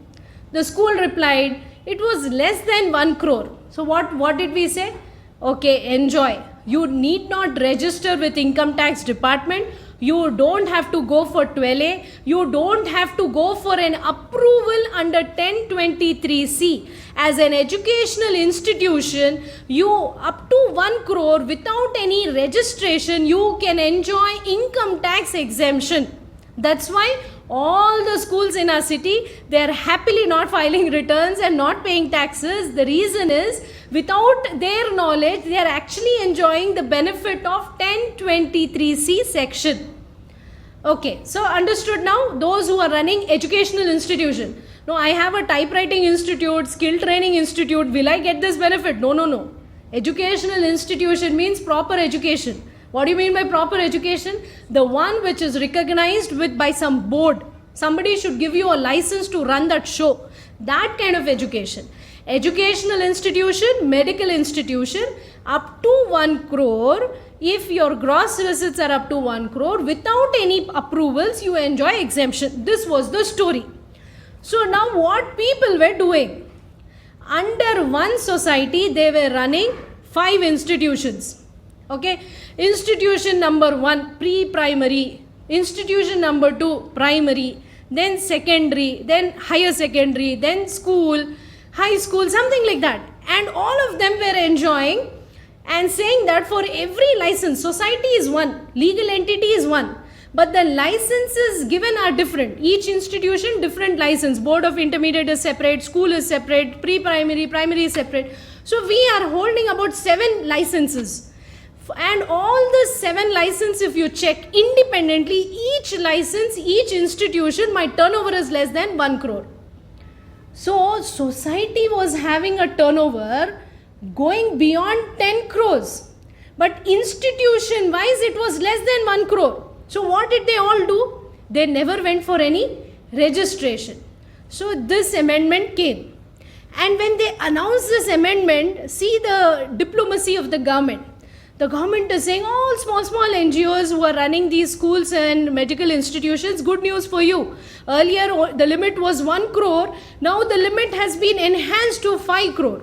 The school replied, it was less than 1 crore. So what did we say? Okay, enjoy. You need not register with income tax department. You don't have to go for 12A. You don't have to go for an approval under 1023C. As an educational institution, you up to 1 crore without any registration, you can enjoy income tax exemption. That's why all the schools in our city, they are happily not filing returns and not paying taxes. The reason is, without their knowledge, they are actually enjoying the benefit of 1023C section. Okay, so understood now, those who are running educational institution. No, I have a typewriting institute, skill training institute, will I get this benefit? No, no, no. Educational institution means proper education. What do you mean by proper education? The one which is recognized by some board. Somebody should give you a license to run that show. That kind of education. Educational institution, medical institution, up to 1 crore. If your gross receipts are up to 1 crore, without any approvals, you enjoy exemption. This was the story. So now what people were doing? Under one society, they were running 5 institutions. Okay, institution number 1, pre-primary, institution number 2, primary, then secondary, then higher secondary, then school, high school, something like that. And all of them were enjoying and saying that for every license, society is one, legal entity is one, but the licenses given are different. Each institution, different license. Board of Intermediate is separate, school is separate, pre-primary, primary is separate. So we are holding about 7 licenses. And all the 7 licenses, if you check independently, each license, each institution, my turnover is less than 1 crore. So society was having a turnover going beyond 10 crores. But institution wise, it was less than 1 crore. So what did they all do? They never went for any registration. So this amendment came. And when they announced this amendment, see the diplomacy of the government. The government is saying, all small NGOs who are running these schools and medical institutions, good news for you. Earlier, the limit was 1 crore. Now the limit has been enhanced to 5 crore.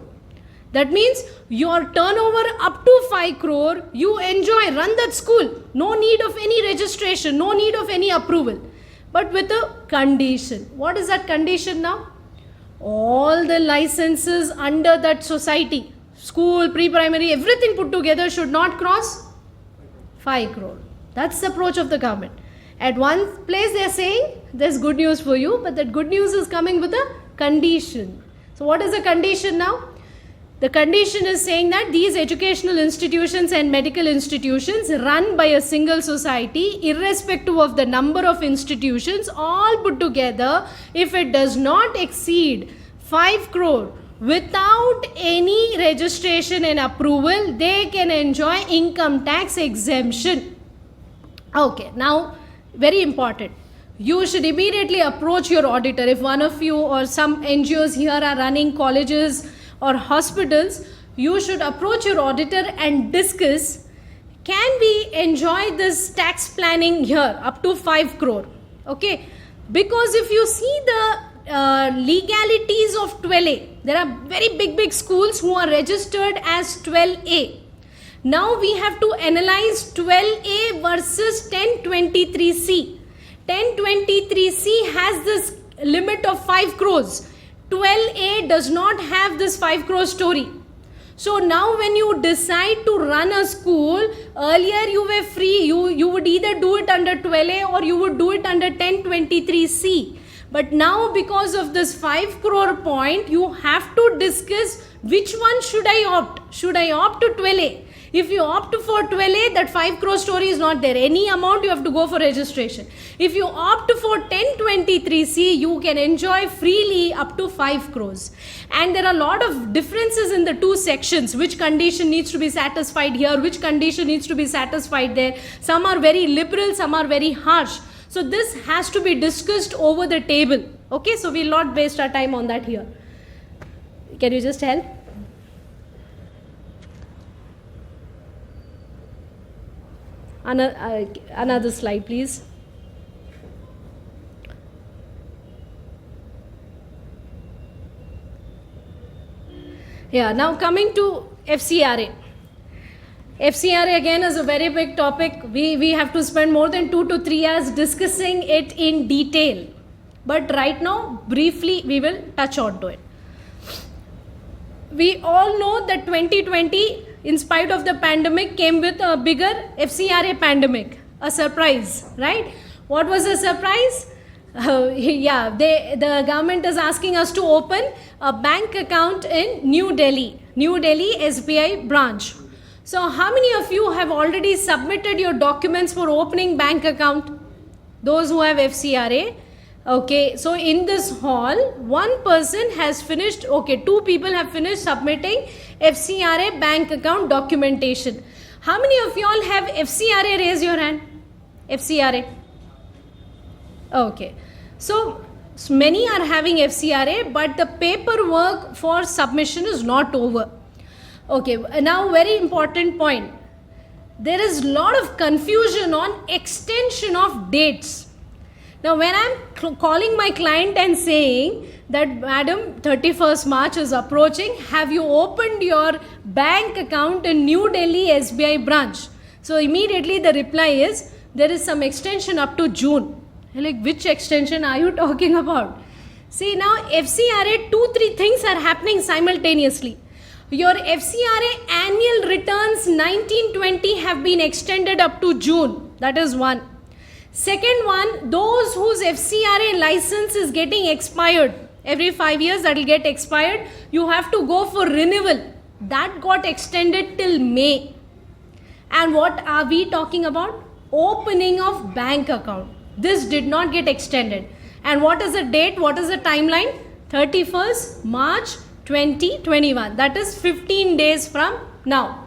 That means your turnover up to 5 crore, you enjoy, run that school. No need of any registration, no need of any approval. But with a condition. What is that condition now? All the licenses under that society, school, pre-primary, everything put together should not cross 5 crore. That's the approach of the government. At one place they are saying, there's good news for you, but that good news is coming with a condition. So what is the condition now? The condition is saying that these educational institutions and medical institutions run by a single society, irrespective of the number of institutions, all put together, if it does not exceed 5 crore, without any registration and approval, they can enjoy income tax exemption. Okay, now very important. You should immediately approach your auditor. If one of you or some NGOs here are running colleges or hospitals, you should approach your auditor and discuss, can we enjoy this tax planning here up to 5 crore? Okay, because if you see the legalities of 12A, there are very big schools who are registered as 12A. Now we have to analyze 12A versus 1023C. 1023C has this limit of 5 crores. 12A does not have this 5 crore story. So now when you decide to run a school, earlier you were free, you would either do it under 12A or you would do it under 1023C. But now because of this 5 crore point, you have to discuss which one should I opt. Should I opt to 12A? If you opt for 12A, that 5 crore story is not there. Any amount you have to go for registration. If you opt for 1023C, you can enjoy freely up to 5 crores. And there are a lot of differences in the two sections. Which condition needs to be satisfied here, which condition needs to be satisfied there. Some are very liberal, some are very harsh. So this has to be discussed over the table. Okay, so we'll not waste our time on that here. Can you just help? Another slide, please. Yeah, now coming to FCRA. FCRA again is a very big topic. We have to spend more than 2 to 3 hours discussing it in detail. But right now, briefly, we will touch on to it. We all know that 2020, in spite of the pandemic, came with a bigger FCRA pandemic, a surprise, right? What was the surprise? The government is asking us to open a bank account in New Delhi SBI branch. So how many of you have already submitted your documents for opening bank account? Those who have FCRA. Okay, so in this hall, one person has finished, okay, 2 people have finished submitting FCRA bank account documentation. How many of you all have FCRA? Raise your hand. FCRA. Okay, so many are having FCRA, but the paperwork for submission is not over. Okay, now very important point. There is a lot of confusion on extension of dates. Now when I'm calling my client and saying that madam 31st March is approaching, have you opened your bank account in New Delhi SBI branch? So immediately the reply is there is some extension up to June. Like, which extension are you talking about? See, now FCRA 2-3 things are happening simultaneously. Your FCRA annual returns 1920 have been extended up to June. That is one. Second one, those whose FCRA license is getting expired, every 5 years that will get expired, you have to go for renewal. That got extended till May. And what are we talking about? Opening of bank account. This did not get extended. And what is the date? What is the timeline? 31st March 2021. That is 15 days from now.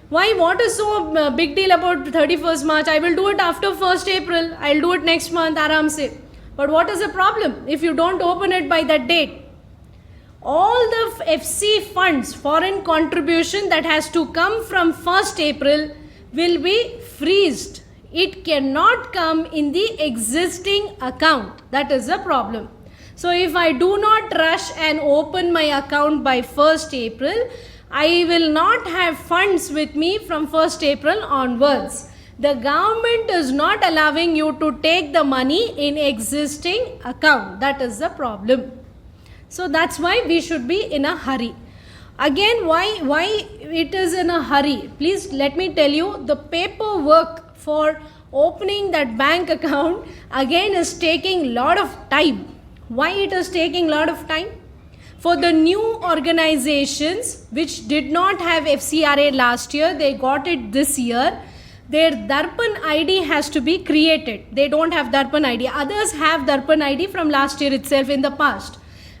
Why? What is so big deal about 31st March? I will do it after 1st April. I will do it next month, aram se. But what is the problem if you don't open it by that date? All the FC funds, foreign contribution that has to come from 1st April will be freezed. It cannot come in the existing account. That is the problem. So if I do not rush and open my account by 1st April, I will not have funds with me from 1st April onwards. The government is not allowing you to take the money in existing account. That is the problem. So that's why we should be in a hurry. Again, why it is in a hurry? Please let me tell you, the paperwork for opening that bank account again is taking lot of time. Why it is taking lot of time? For the new organizations which did not have FCRA last year, they got it this year. Their Darpan ID has to be created. They don't have Darpan ID. Others have Darpan ID from last year itself in the past.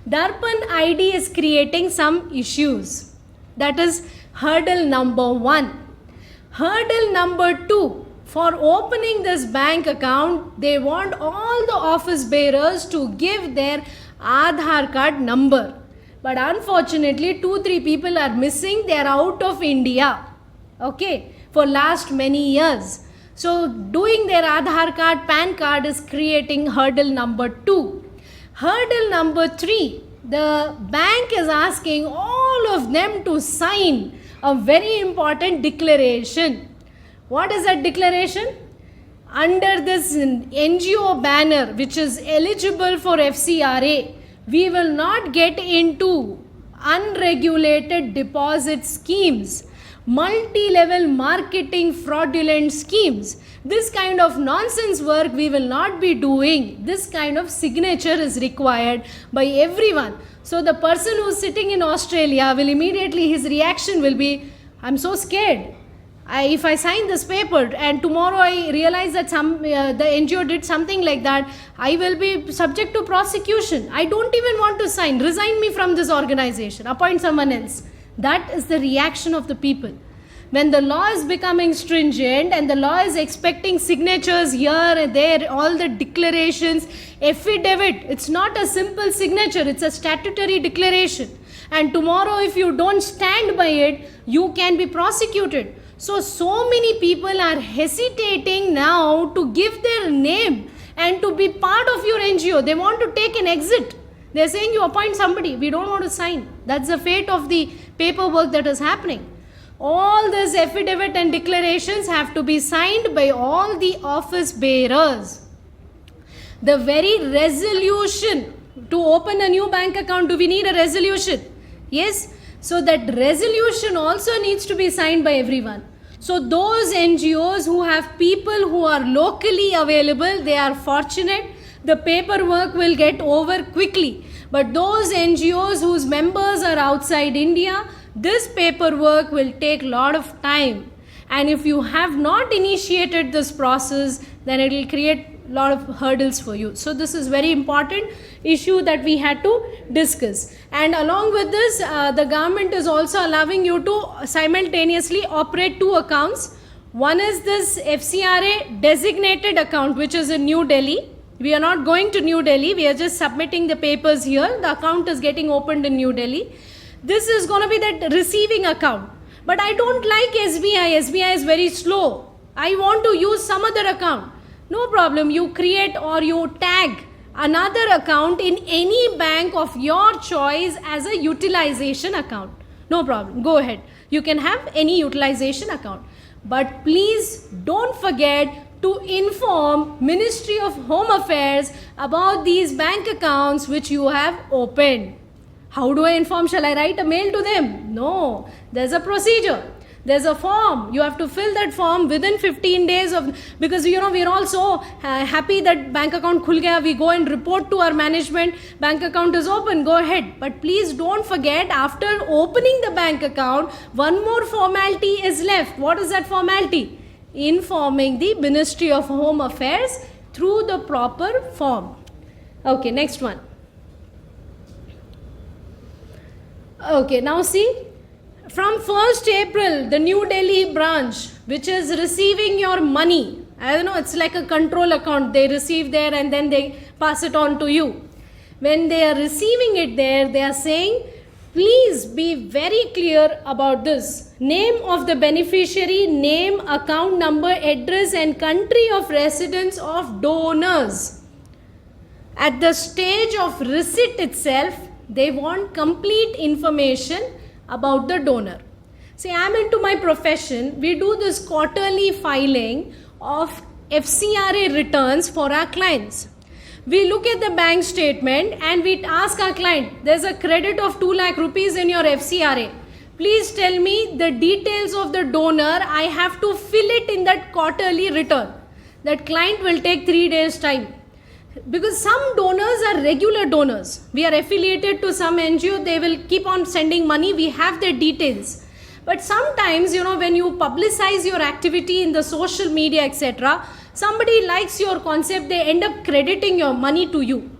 Darpan ID is creating some issues. That is hurdle number 1. Hurdle number 2. For opening this bank account, they want all the office bearers to give their Aadhaar card number. But unfortunately, 2-3 people are missing. They are out of India. Okay, for last many years. So doing their Aadhaar card, PAN card is creating hurdle number 2. Hurdle number 3, the bank is asking all of them to sign a very important declaration. What is that declaration? Under this NGO banner, which is eligible for FCRA, we will not get into unregulated deposit schemes, multi-level marketing fraudulent schemes. This kind of nonsense work we will not be doing. This kind of signature is required by everyone. So the person who is sitting in Australia will immediately, his reaction will be, I'm so scared. If I sign this paper and tomorrow I realize that the NGO did something like that, I will be subject to prosecution. I don't even want to sign. Resign me from this organization. Appoint someone else. That is the reaction of the people. When the law is becoming stringent and the law is expecting signatures here and there, all the declarations, affidavit, it's not a simple signature, it's a statutory declaration. And tomorrow if you don't stand by it, you can be prosecuted. So many people are hesitating now to give their name and to be part of your NGO. They want to take an exit. They're saying you appoint somebody. We don't want to sign. That's the fate of the paperwork that is happening. All these affidavit and declarations have to be signed by all the office bearers. The very resolution to open a new bank account, do we need a resolution? Yes. So that resolution also needs to be signed by everyone. So those NGOs who have people who are locally available, they are fortunate. The paperwork will get over quickly. But those NGOs whose members are outside India, this paperwork will take a lot of time. And if you have not initiated this process, then it will create a lot of hurdles for you. So this is very important issue that we had to discuss. And along with this, the government is also allowing you to simultaneously operate 2 accounts. One is this FCRA designated account, which is in New Delhi. We are not going to New Delhi. We are just submitting the papers here. The account is getting opened in New Delhi. This is going to be that receiving account. But I don't like SBI. SBI is very slow. I want to use some other account. No problem. You create or you tag another account in any bank of your choice as a utilization account. No problem. Go ahead. You can have any utilization account. But please don't forget to inform Ministry of Home Affairs about these bank accounts which you have opened. How do I inform? Shall I write a mail to them? No. There's a procedure. There's a form. You have to fill that form within 15 days of, because we're all so happy that bank account khul gaya. We go and report to our management, bank account is open, go ahead. But please don't forget, after opening the bank account, one more formality is left. What is that formality? Informing the Ministry of Home Affairs through the proper form. Okay, next one. Okay, now see. From 1st April, the New Delhi branch, which is receiving your money, I don't know, it's like a control account. They receive there and then they pass it on to you. When they are receiving it there, they are saying, please be very clear about this. Name of the beneficiary, name, account number, address and country of residence of donors. At the stage of receipt itself, they want complete information about the donor. See, I am into my profession. We do this quarterly filing of FCRA returns for our clients. We look at the bank statement and we ask our client, there's a credit of 2 lakh rupees in your FCRA. Please tell me the details of the donor. I have to fill it in that quarterly return. That client will take 3 days time. Because some donors are regular donors. We are affiliated to some NGO, they will keep on sending money, we have their details. But sometimes, when you publicize your activity in the social media, etc., somebody likes your concept, they end up crediting your money to you.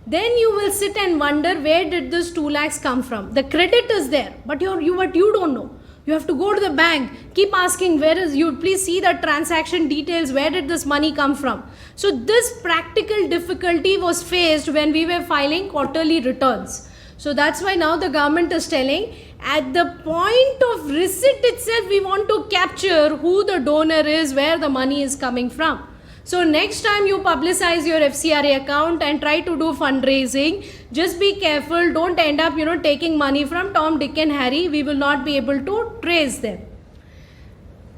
Then you will sit and wonder, where did this 2 lakhs come from? The credit is there, but you don't know. You have to go to the bank, keep asking, please see the transaction details, where did this money come from? So this practical difficulty was faced when we were filing quarterly returns. So that's why now the government is telling, at the point of receipt itself, we want to capture who the donor is, where the money is coming from. So next time you publicize your FCRA account and try to do fundraising, just be careful. Don't end up, taking money from Tom, Dick and Harry. We will not be able to trace them.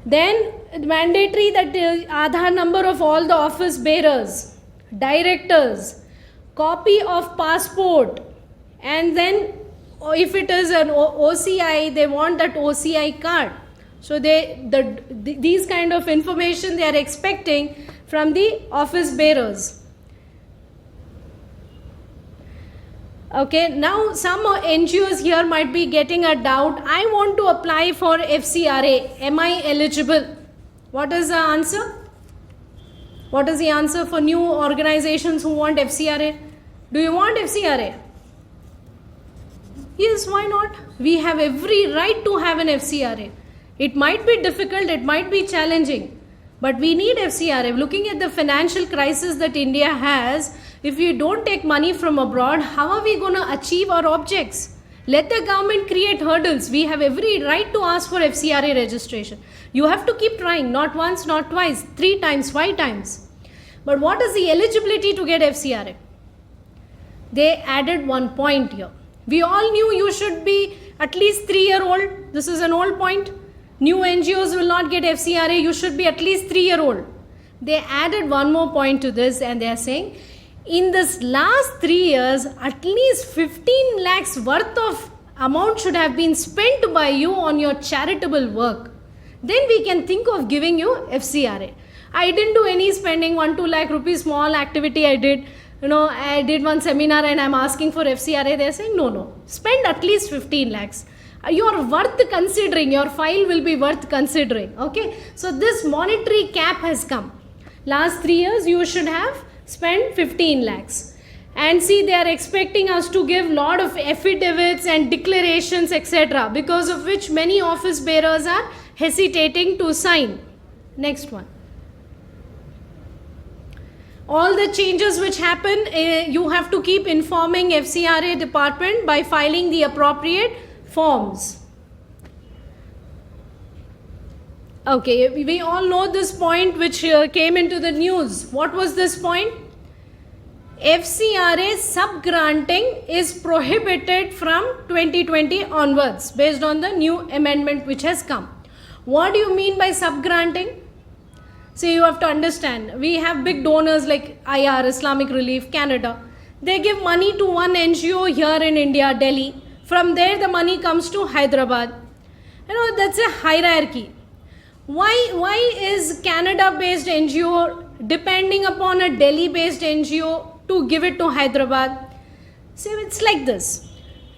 Then mandatory that Aadhaar number of all the office bearers, directors, copy of passport, and then if it is an OCI, they want that OCI card. So these kind of information they are expecting from the office bearers. Okay, now some NGOs here might be getting a doubt. I want to apply for FCRA. Am I eligible? What is the answer? What is the answer for new organizations who want FCRA? Do you want FCRA? Yes, why not? We have every right to have an FCRA. It might be difficult, it might be challenging, but we need FCRA. Looking at the financial crisis that India has, if we don't take money from abroad, how are we going to achieve our objects? Let the government create hurdles. We have every right to ask for FCRA registration. You have to keep trying, not once, not twice, 3 times, 5 times. But what is the eligibility to get FCRA? They added one point here. We all knew you should be at least 3-year-old. This is an old point. New NGOs will not get FCRA. You should be at least 3-year-old. They added one more point to this, and they are saying, in this last 3 years, at least 15 lakhs worth of amount should have been spent by you on your charitable work. Then we can think of giving you FCRA. I didn't do any spending, 1-2 lakh rupees, small activity I did. I did one seminar and I'm asking for FCRA. They're saying, no, spend at least 15 lakhs. You're worth considering, your file will be worth considering. Okay, so this monetary cap has come. Last 3 years, you should have spent 15 lakhs. And see, they are expecting us to give lot of affidavits and declarations, etc., because of which many office bearers are hesitating to sign. Next one. All the changes which happen, you have to keep informing FCRA department by filing the appropriate forms. Okay, we all know this point which came into the news. What was this point? FCRA sub-granting is prohibited from 2020 onwards based on the new amendment which has come. What do you mean by sub-granting? See, you have to understand, we have big donors like IR, Islamic Relief, Canada. They give money to one NGO here in India, Delhi. From there, the money comes to Hyderabad. That's a hierarchy. Why is Canada-based NGO depending upon a Delhi-based NGO to give it to Hyderabad? See, it's like this.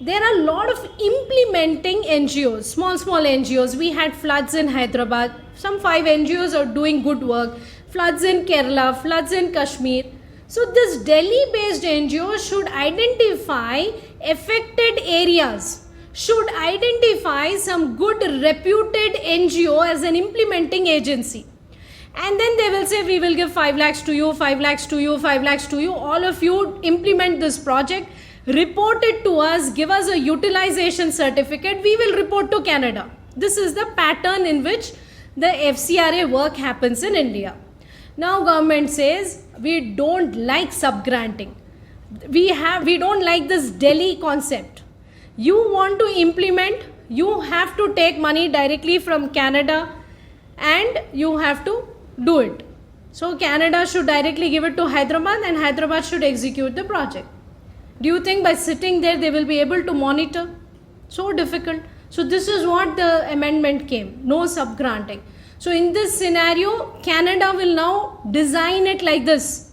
There are a lot of implementing NGOs, small NGOs. We had floods in Hyderabad. Some 5 NGOs are doing good work. Floods in Kerala, floods in Kashmir. So this Delhi-based NGO should identify affected areas, should identify some good reputed NGO as an implementing agency. And then they will say, we will give 5 lakhs to you, 5 lakhs to you, 5 lakhs to you. All of you implement this project, report it to us, give us a utilization certificate, we will report to Canada. This is the pattern in which the FCRA work happens in India. Now government says, we don't like sub-granting. We don't like this Delhi concept. You want to implement, you have to take money directly from Canada and you have to do it. So Canada should directly give it to Hyderabad and Hyderabad should execute the project. Do you think by sitting there they will be able to monitor? So difficult. So this is what the amendment came, no sub-granting. So in this scenario, Canada will now design it like this.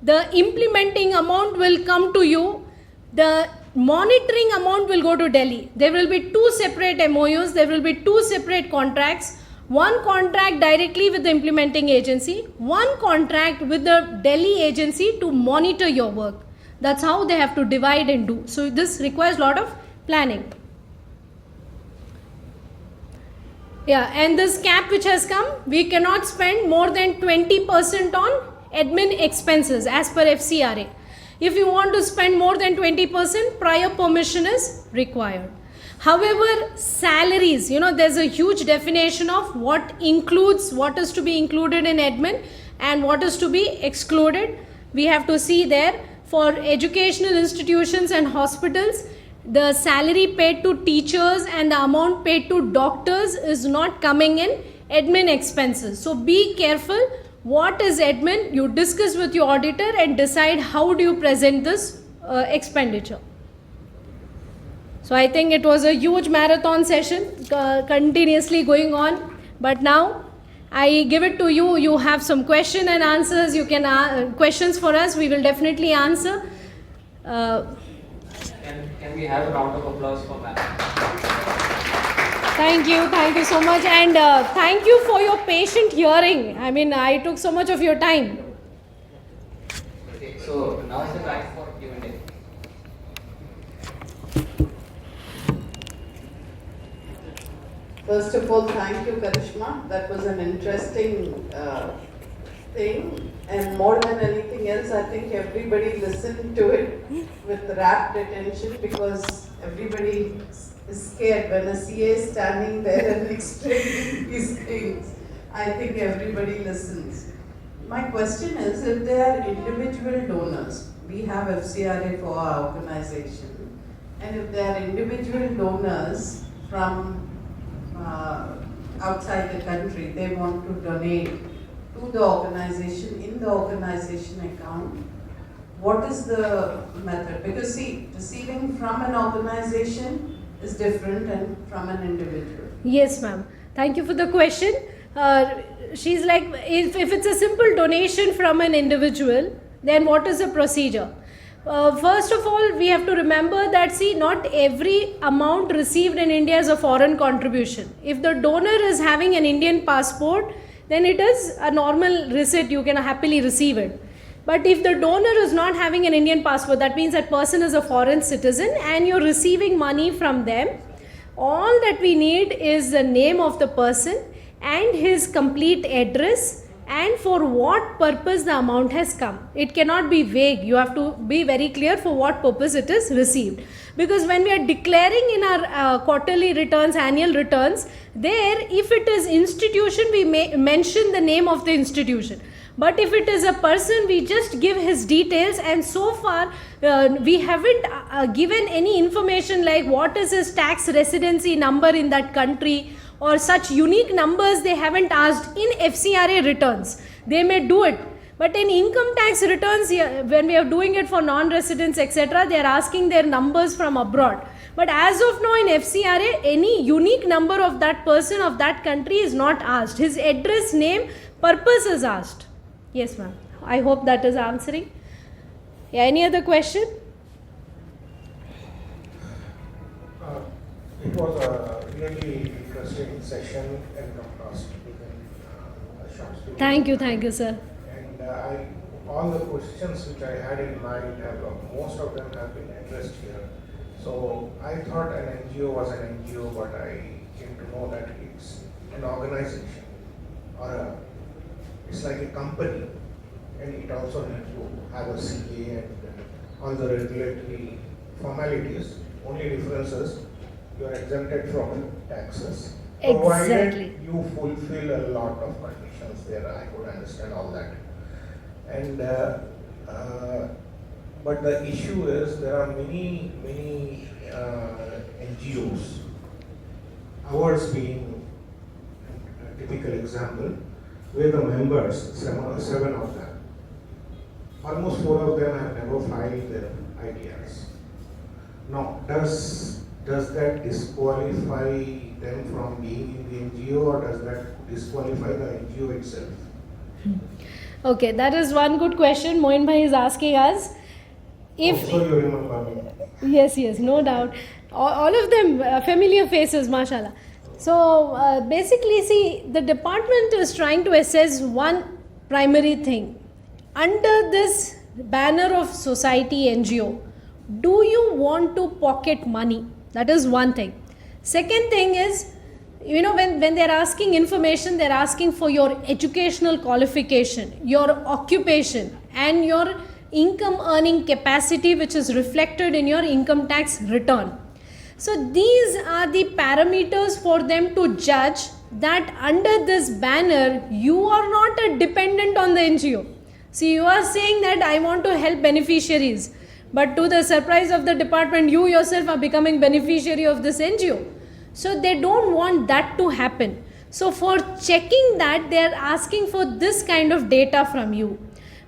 The implementing amount will come to you. The monitoring amount will go to Delhi. There will be 2 separate MOUs. There will be 2 separate contracts. One contract directly with the implementing agency. One contract with the Delhi agency to monitor your work. That's how they have to divide and do. So this requires a lot of planning. Yeah, and this cap which has come, we cannot spend more than 20% on admin expenses as per FCRA. If you want to spend more than 20%, prior permission is required. However, salaries, there's a huge definition of what is to be included in admin and what is to be excluded. We have to see there. For educational institutions and hospitals, the salary paid to teachers and the amount paid to doctors is not coming in admin expenses. So be careful. What is admin? You discuss with your auditor and decide how do you present this expenditure. So I think it was a huge marathon session continuously going on. But now I give it to you. You have some question and answers. You can questions for us. We will definitely answer. Can we have a round of applause for ma'am? Thank you so much, and thank you for your patient hearing. I mean, I took so much of your time. Okay, so now is the time for Q&A. First of all, thank you, Karishma. That was an interesting thing, and more than anything else, I think everybody listened to it with rapt attention, because everybody is scared when a CA is standing there and explaining these things. I think everybody listens. My question is, if they are individual donors, we have FCRA for our organization, and if they are individual donors from outside the country, they want to donate to the organization in the organization account, what is the method? Because see, receiving from an organization is different than from an individual. Yes, ma'am. Thank you for the question. She's like, if it's a simple donation from an individual, then what is the procedure? First of all, we have to remember that, see, not every amount received in India is a foreign contribution. If the donor is having an Indian passport, then it is a normal receipt, you can happily receive it. But if the donor is not having an Indian passport, that means that person is a foreign citizen and you're receiving money from them, all that we need is the name of the person and his complete address and for what purpose the amount has come. It cannot be vague. You have to be very clear for what purpose it is received. Because when we are declaring in our quarterly returns, annual returns, there, if it is institution, we may mention the name of the institution. But if it is a person, we just give his details, and so far we haven't given any information like what is his tax residency number in that country, or such unique numbers they haven't asked in FCRA returns. They may do it, but in income tax returns, when we are doing it for non-residents, etc., they are asking their numbers from abroad. But as of now in FCRA, any unique number of that person of that country is not asked. His address, name, purpose is asked. Yes, ma'am. I hope that is answering. Yeah, any other question? It was a really interesting session and contrast within a short period. Thank you, sir. And all the questions which I had in mind, most of them have been addressed here. So I thought an NGO was an NGO, but I came to know that it's an organization, or it's like a company, and it also needs to have a CA and all the regulatory formalities. Only difference is you are exempted from taxes, provided you fulfill a lot of conditions there. I could understand all that. And but the issue is there are many NGOs, ours being a typical example, where the members, seven of them, almost 4 of them have never filed their ITRs. Now, does that disqualify them from being in the NGO, or does that disqualify the NGO itself? Okay, that is one good question Moin Bhai is asking us. If also you remember me. Yes, no doubt. All of them familiar faces, mashallah. So basically, see, the department is trying to assess one primary thing. Under this banner of society NGO, do you want to pocket money? That is one thing. Second thing is, when they're asking information, they're asking for your educational qualification, your occupation, and your income earning capacity which is reflected in your income tax return. So these are the parameters for them to judge that under this banner you are not a dependent on the NGO. See, you are saying that I want to help beneficiaries, but to the surprise of the department, you yourself are becoming beneficiary of this NGO. So they don't want that to happen. So for checking that, they are asking for this kind of data from you.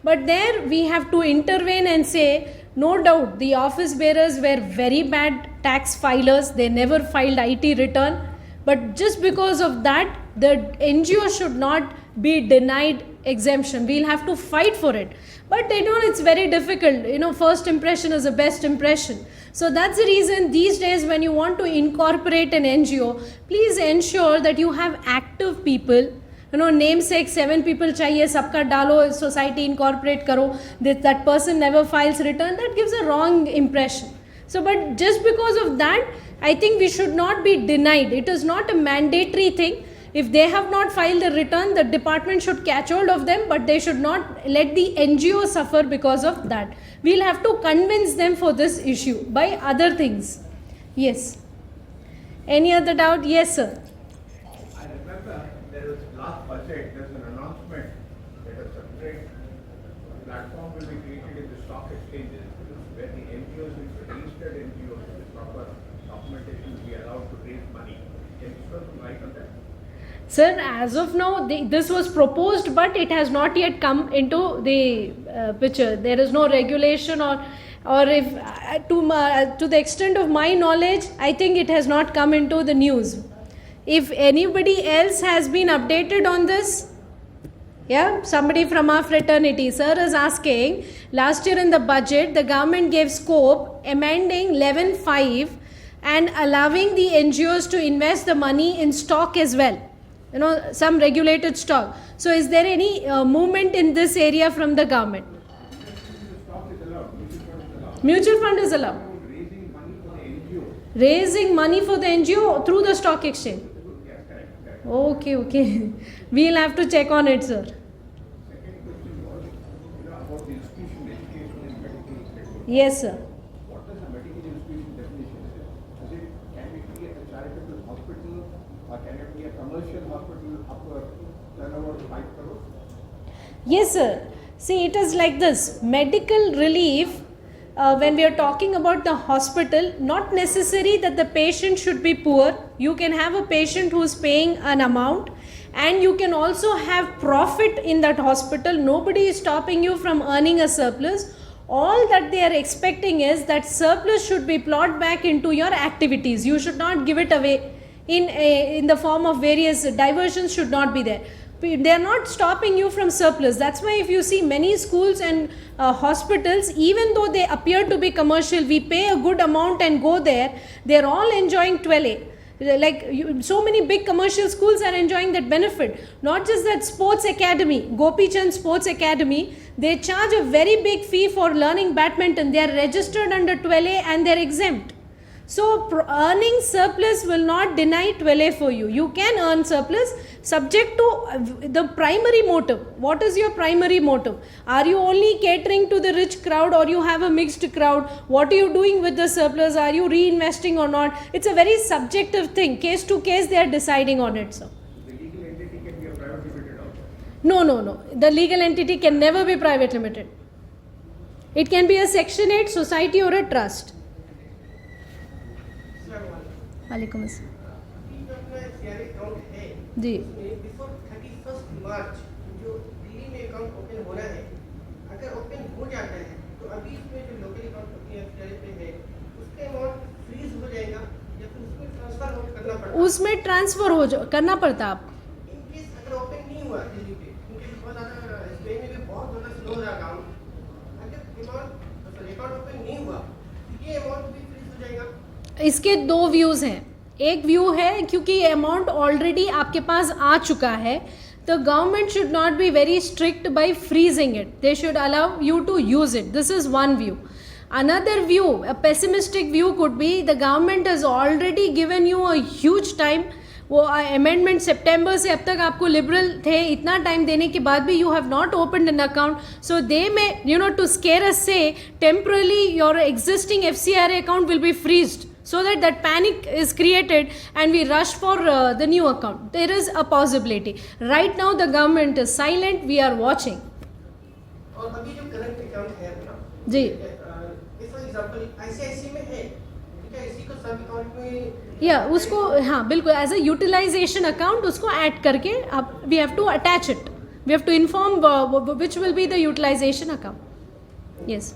But there we have to intervene and say, no doubt the office bearers were very bad tax filers, they never filed IT return, but just because of that the NGO should not be denied exemption. We'll have to fight for it, but they know it's very difficult. First impression is the best impression. So that's the reason these days when you want to incorporate an NGO, please ensure that you have active people. Namesake 7 people chahiye, sabka dalo, society incorporate karo, that person never files return, that gives a wrong impression. So but just because of that, I think we should not be denied. It is not a mandatory thing. If they have not filed a return, the department should catch hold of them, but they should not let the NGO suffer because of that. We'll have to convince them for this issue by other things. Yes. Any other doubt? Yes, sir. I remember there was last budget, there's an announcement that a separate platform will be created in the stock exchanges where the NGOs, which are registered NGOs with proper documentation, will be allowed to raise money. Can you throw some light on that? Sir, as of now, this was proposed, but it has not yet come into the picture. There is no regulation or if to the extent of my knowledge, I think it has not come into the news. If anybody else has been updated on this, yeah, somebody from our fraternity, sir, is asking, last year in the budget, the government gave scope, amending 11.5 and allowing the NGOs to invest the money in stock as well. Some regulated stock. So is there any movement in this area from the government? Stock is allowed, Mutual fund is allowed. raising money for the NGO. Raising money for the NGO through the stock exchange. Yes, correct. Okay. We'll have to check on it, sir. Second question was, about the institution education and medical sector. Yes, sir. What is the medical institution definition? Can it be a charitable hospital or can it be a commercial hospital up to turnover of 5 crores? Yes, sir. See, it is like this. Medical relief, when we are talking about the hospital, not necessary that the patient should be poor. You can have a patient who is paying an amount and you can also have profit in that hospital. Nobody is stopping you from earning a surplus. All that they are expecting is that surplus should be plowed back into your activities. You should not give it away in the form of various diversions should not be there. They are not stopping you from surplus. That's why if you see many schools and hospitals, even though they appear to be commercial, we pay a good amount and go there, they're all enjoying 12A. So many big commercial schools are enjoying that benefit. Not just that sports academy, Gopi Chand Sports Academy, they charge a very big fee for learning badminton. They are registered under 12A and they're exempt. So earning surplus will not deny 12A for you. You can earn surplus subject to the primary motive. What is your primary motive? Are you only catering to the rich crowd or you have a mixed crowd? What are you doing with the surplus? Are you reinvesting or not? It's a very subjective thing. Case to case they are deciding on it, sir. The legal entity can be a private limited also. No. The legal entity can never be private limited. It can be a Section 8 society or a trust. वालेकुम जी before 31 मार्च जो दिल्ली में account open होना है, अगर open हो जाता है तो अभी इसमें जो लोकल अकाउंट पे है उसका अमाउंट फ्रीज हो जाएगा या फिर उसमें ट्रांसफर करना पड़ता? उसमें ट्रांसफर करना पड़ता आपको। इन केस अगर ओपन नहीं हुआ दिल्ली पे, क्योंकि बहुत ज़्यादा एसबीआई में भी बहुत ज़्यादा स्लो रहा अकाउंट, अगर अकाउंट ओपन नहीं हुआ ये अमाउंट भी फ्रीज हो जाएगा? इसके दो व्यूज़ हैं। एक व्यू है क्योंकि अमाउंट ऑलरेडी आपके पास आ चुका है, तो government should not be very strict by freezing it. They should allow you to use it. This is one view. Another view, a pessimistic view could be the government has already given you a huge time वो amendment सितंबर से अब तक आपको liberal थे, इतना time देने के बाद भी you have not opened an account. So they may you know to scare us say temporarily your existing FCRA account will be freezed, so that panic is created and we rush for the new account. There is a possibility. Right now the government is silent, we are watching. और अभी जो current account है अपना जी. For example ICICI में है, ठीक है, इसी को सब अकाउंट में या उसको हाँ बिल्कुल एज अ यूटिलाइजेशन अकाउंट उसको ऐड करके आप we have to attach it, we have to inform which will be the utilization account. Yes.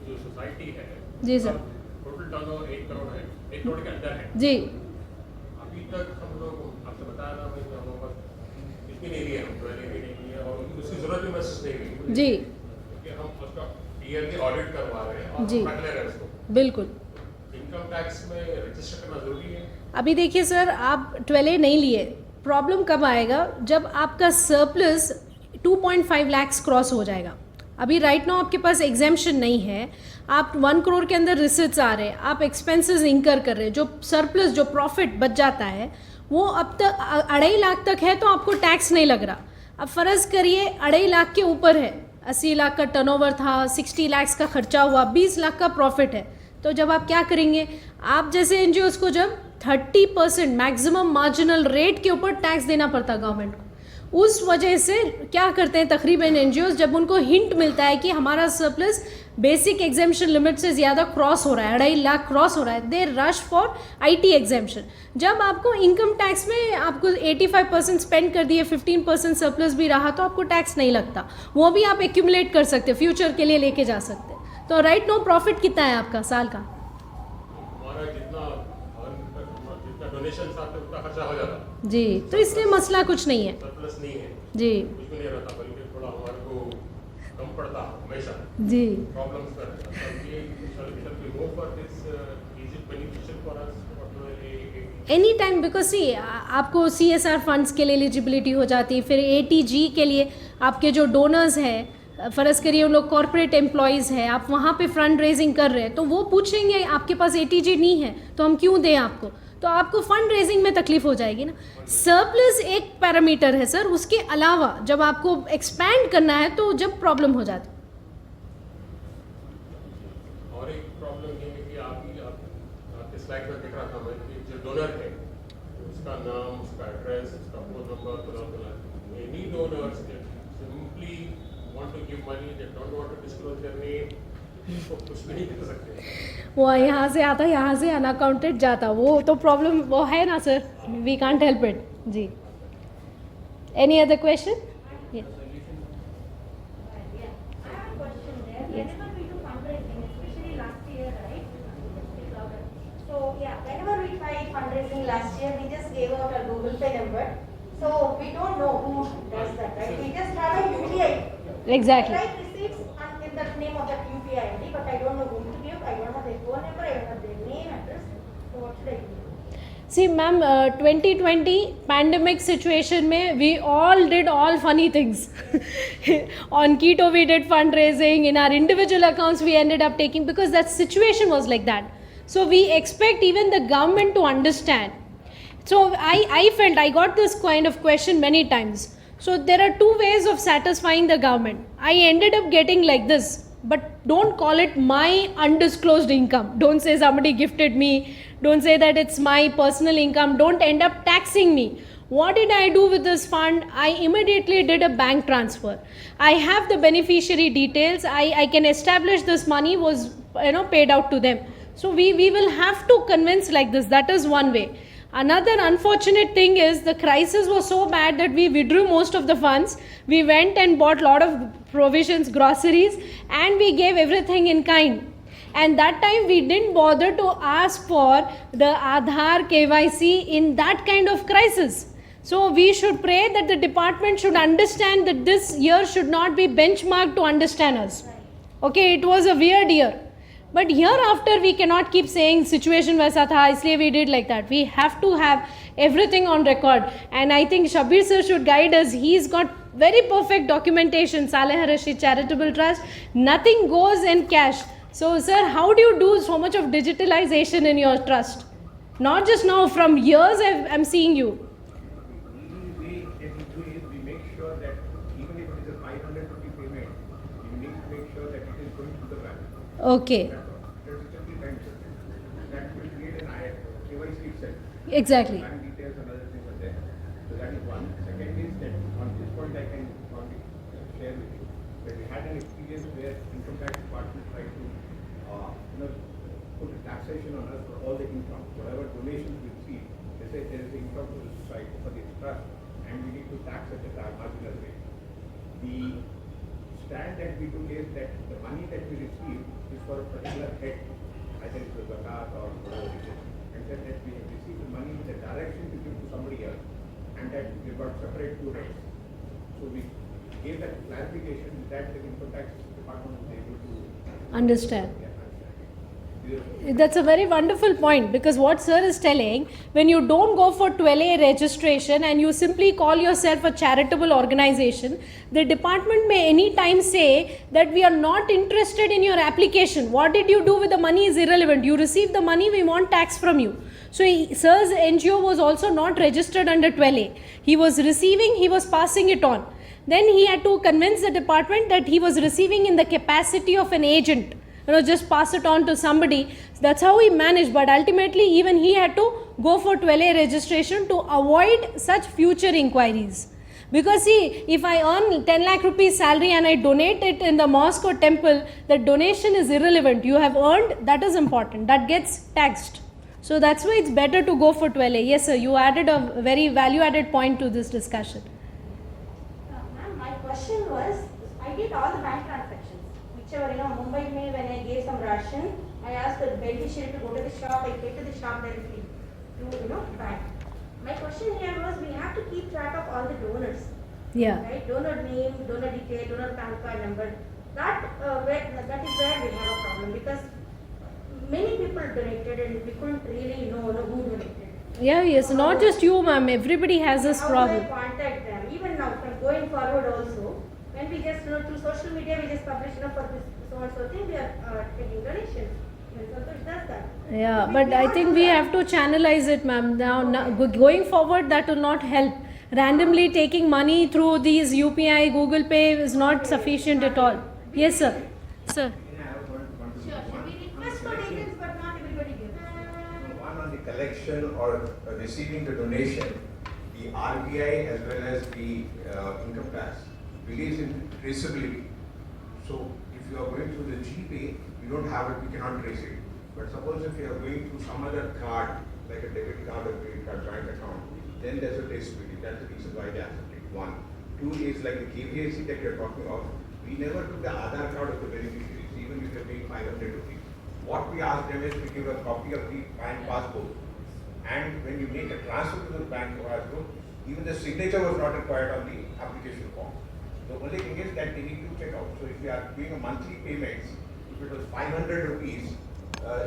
जो सोसाइटी है जी सर. टोटल टर्नओवर 1 करोड़ है, 1 करोड़ के अंदर है. जी. अभी तक हम लोग आपसे बताया ना कि हम लोग इतनी नहीं लिए, हम पहले भी नहीं लिए और उसकी जरूरत भी महसूस नहीं हुई जी. क्योंकि हम उसका ईयरली ऑडिट करवा रहे हैं और जी. रख ले रहे हैं उसको. बिल्कुल. इनकम टैक्स में रजिस्टर करना जरूरी है. अभी देखिए सर, आप 12A नहीं लिए, प्रॉब्लम कब आएगा जब आपका सरप्लस 2.5 लाख क्रॉस हो जाएगा. अभी राइट नाउ आपके पास एग्जेम्पशन नहीं है, आप 1 करोड़ के अंदर रिसिट्स आ रहे हैं, आप एक्सपेंसेस इंकर कर रहे हैं, जो सरप्लस जो प्रॉफिट बच जाता है वो अब तक 2.5 लाख तक है तो आपको टैक्स नहीं लग रहा. अब फ़र्ज़ करिए 2.5 लाख के ऊपर है, 80 लाख का टर्नओवर था, 60 लाख का खर्चा हुआ, 20 लाख का प्रॉफिट है, तो जब आप क्या करेंगे, आप जैसे NGOs को जब 30% मैक्सिमम मार्जिनल रेट के ऊपर टैक्स देना पड़ता गवर्नमेंट को, उस वजह से क्या करते हैं तकरीबन NGOs, जब उनको हिंट मिलता है कि हमारा सरप्लस बेसिक एग्जेम्पशन लिमिट से ज़्यादा क्रॉस हो रहा है, 2.5 लाख क्रॉस हो रहा है, दे रश फॉर IT एग्जेम्पशन. जब आपको इनकम टैक्स में आपको 85% स्पेंड कर दिए, 15% सरप्लस भी रहा तो आपको टैक्स नहीं लगता, वो भी आप एक्यूमुलेट कर सकते, फ्यूचर के लिए लेके जा सकते. तो राइट नो प्रॉफिट कितना है आपका साल का? हमारा जितना डोनेशन आते उतना खर्चा हो जाता जी. तो इसलिए मसला कुछ नहीं है. सरप्लस नहीं है जी. कुछ भी नहीं रहता, बल्कि थोड़ा हमारे को कम पड़ता हमेशा जी. प्रॉब्लम्स का रहता. तो ये शall we go for this, is it beneficial for us or any time, because see आपको CSR फंड्स के लिए एलिजिबिलिटी हो जाती है, फिर ATG के लिए आपके जो डोनर्स हैं, फ़र्ज़ करिए उन लोग कॉर्पोरेट एम्प्लॉयज़ हैं, आप वहाँ पे फंड रेजिंग कर रहे हैं तो वो पूछेंगे आपके पास ATG नहीं है तो हम क्यों दें आपको, तो आपको फंड रेजिंग में तकलीफ हो जाएगी ना. सरप्लस एक पैरामीटर है सर, उसके अलावा जब आपको एक्सपैंड करना है तो जब प्रॉब्लम हो जाती है. और एक प्रॉब्लम ये है कि आपके स्लाइड में दिख रहा था मैं कि जो डोनर है उसका नाम, उसका एड्रेस, उसका phone number, any donors simply want to give money, they don't want to disclose their name, उसको कुछ भी नहीं कर सकते. वो यहाँ से आता, यहाँ से अनअकाउंटेड जाता, वो तो प्रॉब्लम वो है ना sir, we can't help it. जी. Any other question? Whenever we do fundraising, especially last year, right? So yeah, whenever we tried fundraising last year, we just gave out a Google Pay number. So we don't know who does that, right? We just have a UPI. Exactly. I write receipts and in the name of that UPI ID, but I don't know whom to give. I don't have their phone number. I don't have their name, address. So what should I do? See ma'am, 2020 pandemic situation में we all did all funny things. On keto we did fundraising, in our individual accounts we ended up taking, because that situation was like that. So we expect even the government to understand. So I felt I got this kind of question many times. So there are two ways of satisfying the government. I ended up getting like this, but don't call it my undisclosed income. Don't say somebody gifted me. Don't say that it's my personal income. Don't end up taxing me. What did I do with this fund? I immediately did a bank transfer. I have the beneficiary details. I can establish this money was paid out to them. So we will have to convince like this. That is one way. Another unfortunate thing is the crisis was so bad that we withdrew most of the funds. We went and bought a lot of provisions, groceries, and we gave everything in kind. And that time we didn't bother to ask for the Aadhaar KYC in that kind of crisis. So we should pray that the department should understand that this year should not be benchmarked to understand us. Okay, it was a weird year. But hereafter we cannot keep saying situation वैसा था इसलिए we did like that. We have to have everything on record. And I think Shabir sir should guide us. He's got very perfect documentation, Saleh Rashid Charitable Trust. Nothing goes in cash. So, sir, how do you do so much of digitalization in your trust? Not just now, from years I'm seeing you. The way that we do is we make sure that even if it is a 500 rupee payment, we need to make sure that it is going to the bank. Okay, That's all. There's a simple time system. That will create an KYC itself. exactly. Bank details and other things are there. So that is one. Second is that on this point I can probably share with you that we had an experience where income tax department tried to put a taxation on us for all the income. Whatever donations we receive, they say there is income to the society for this trust and we need to tax at a marginal rate. The stand that we took is that the money that we receive is for a particular head, either it's a zakat or whatever it is, and then that we have received the money with a direction to give to somebody else, and that we got separate two heads. So we gave that clarification that the income tax department was able to Understand. understand. That's a very wonderful point, because what sir is telling, when you don't go for 12A registration and you simply call yourself a charitable organization, the department may anytime say that we are not interested in your application. What did you do with the money is irrelevant. You received the money, we want tax from you. So sir's NGO was also not registered under 12A. He was receiving, he was passing it on. Then he had to convince the department that he was receiving in the capacity of an agent. Just pass it on to somebody. That's how he managed. But ultimately, even he had to go for 12A registration to avoid such future inquiries. Because see, if I earn 10 lakh rupees salary and I donate it in the mosque or temple, the donation is irrelevant. You have earned, that is important. That gets taxed. So that's why it's better to go for 12A. Yes, sir, you added a very value-added point to this discussion. Ma'am, my question was, I did all the bank transactions. Whichever, Mumbai mein, when I gave some ration, I asked the beneficiary to go to the shop, I get to the shop directly to, bank. My question here was, we have to keep track of all the donors. Yeah. Right? Donor name, donor detail, donor PAN card number. That is where we have a problem, because many people donated and we couldn't really know who donated. Yeah, yes, not just you, ma'am. Everybody has this problem. How do I contact them? Even now, from going forward also, when we just, through social media, we just publish, for this so and so thing, we are taking donations. Even Santosh does that. Yeah, So but I cannot think do we that. have to channelize it, ma'am. Now, going forward, that will not help. Randomly taking money through these UPI, Google Pay is not sufficient at all. Yes, sir. Sir. I have one to Sure, one we on request for collection. details, but not everybody gives. One on the collection or receiving the donation, the RBI as well as the income tax believes in traceability. So if you are going through the GPay, you don't have it, we cannot trace it. But suppose if you are going through some other card, like a debit card or credit card joint account, then there's a traceability. That's the reason why they accept it. One. Two is like the KVIC that you're talking about. We never took the Aadhaar card of the beneficiaries, even if they're paying 500 rupees. What we ask them is to give a copy of the bank passbook. And when you make a transfer to the bank passbook, even the signature was not required on the application form. The only thing is that they need to check out. So if you are doing a monthly payments, if it was 500 rupees,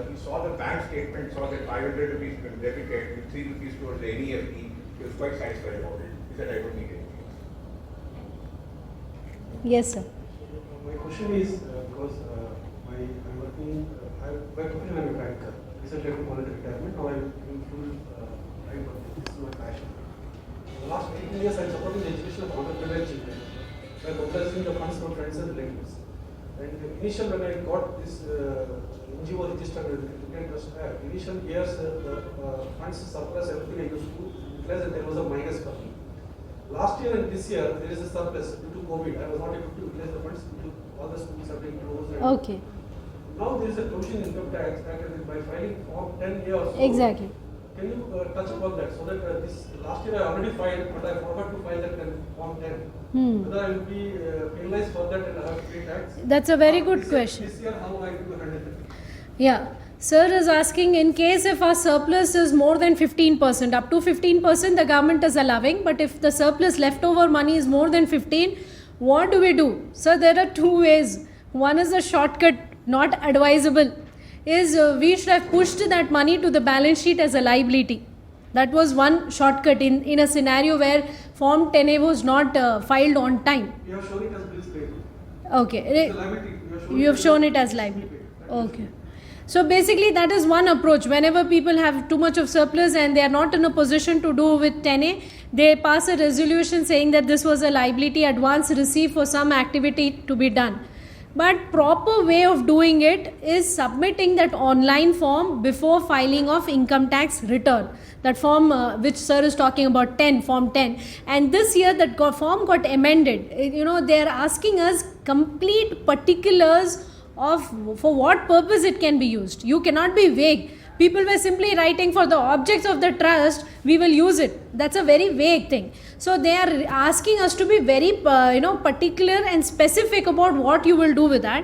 he saw the bank statement, saw that 500 rupees been debited with 3 rupees towards the NEFT, he was quite satisfied about it. He said, I don't need anything else. Yes, sir. My question is because I'm working, by profession I'm a banker. Recently I took voluntary retirement. Now I'm in full time working. This is my passion. In the last 18 years I'm supporting the education of underprivileged children by mobilizing the funds from friends and relatives. And initial when I got this NGO registered with Indian Trust Act, initial years the funds surplus everything I used to utilize and there was a minus coming. Last year and this year there is a surplus due to COVID. I was not able to utilize the funds due to all the schools are being closed. And Okay. now there is a provision in income tax that by filing form 10 years. Exactly. Can you touch upon that so that this last year I already filed, but I forgot to file that form 10. Whether I will be penalized for that and I have to pay tax? That's a very good This question. This year how I do handle it? Yeah. Sir is asking, in case if our surplus is more than 15%, up to 15% the government is allowing, but if the surplus leftover money is more than 15, what do we do? Sir, there are two ways. One is a shortcut, not advisable, is we should have pushed that money to the balance sheet as a liability. That was one shortcut in a scenario where Form 10A was not filed on time. You have shown it as bills paid. Okay. It's a liability. You have shown it as liability. Okay. So basically that is one approach. Whenever people have too much of surplus and they are not in a position to do with 10A, they pass a resolution saying that this was a liability advance received for some activity to be done. But proper way of doing it is submitting that online form before filing of income tax return. That form which sir is talking about, form 10. And this year that form got amended. They are asking us complete particulars of for what purpose it can be used. You cannot be vague. People were simply writing for the objects of the trust, we will use it. That's a very vague thing. So they are asking us to be very particular and specific about what you will do with that.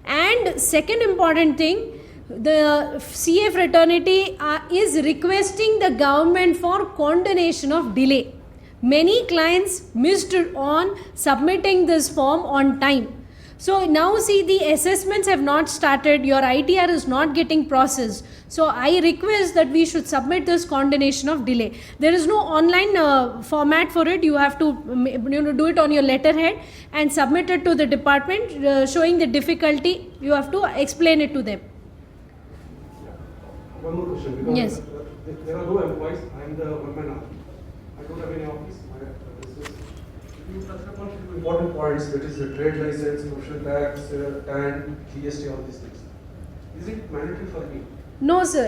And second important thing, the CA fraternity is requesting the government for condonation of delay. Many clients missed on submitting this form on time. So now see, the assessments have not started, your ITR is not getting processed. So I request that we should submit this condonation of delay. There is no online format for it. You have to do it on your letterhead and submit it to the department showing the difficulty. You have to explain it to them. One more question, because Yes. there are no employees. I am the one-man army. I don't have any office. You touched upon few important points, that is the trade license, social tax, TAN, GST, all these things. Is it mandatory for me? No, sir.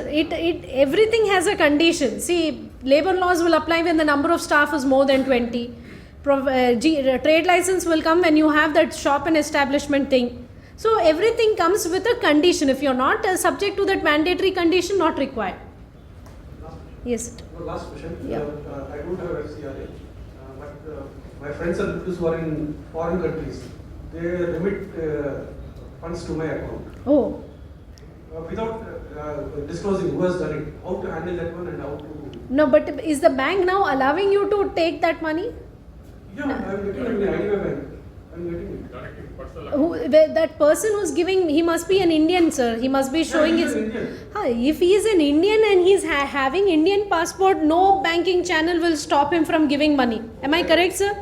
Everything has a condition. See, labor laws will apply when the number of staff is more than 20. Trade license will come when you have that shop and establishment thing. So everything comes with a condition. If you're not subject to that mandatory condition, not required. Yes. Last question. Yeah. I don't have FCRA, but my friends and relatives who are in foreign countries, they remit funds to my account. Oh. Without disclosing who has done it, how to handle that one and how to... No, but is the bank now allowing you to take that money? Yeah, I'm getting it in the IDFI bank. I'm getting it. Directly personal. That person who's giving, he must be an Indian, sir. He must be showing Yeah, his... he's an Indian. If he is an Indian and he's having Indian passport, no banking channel will stop him from giving money. Am I correct, sir?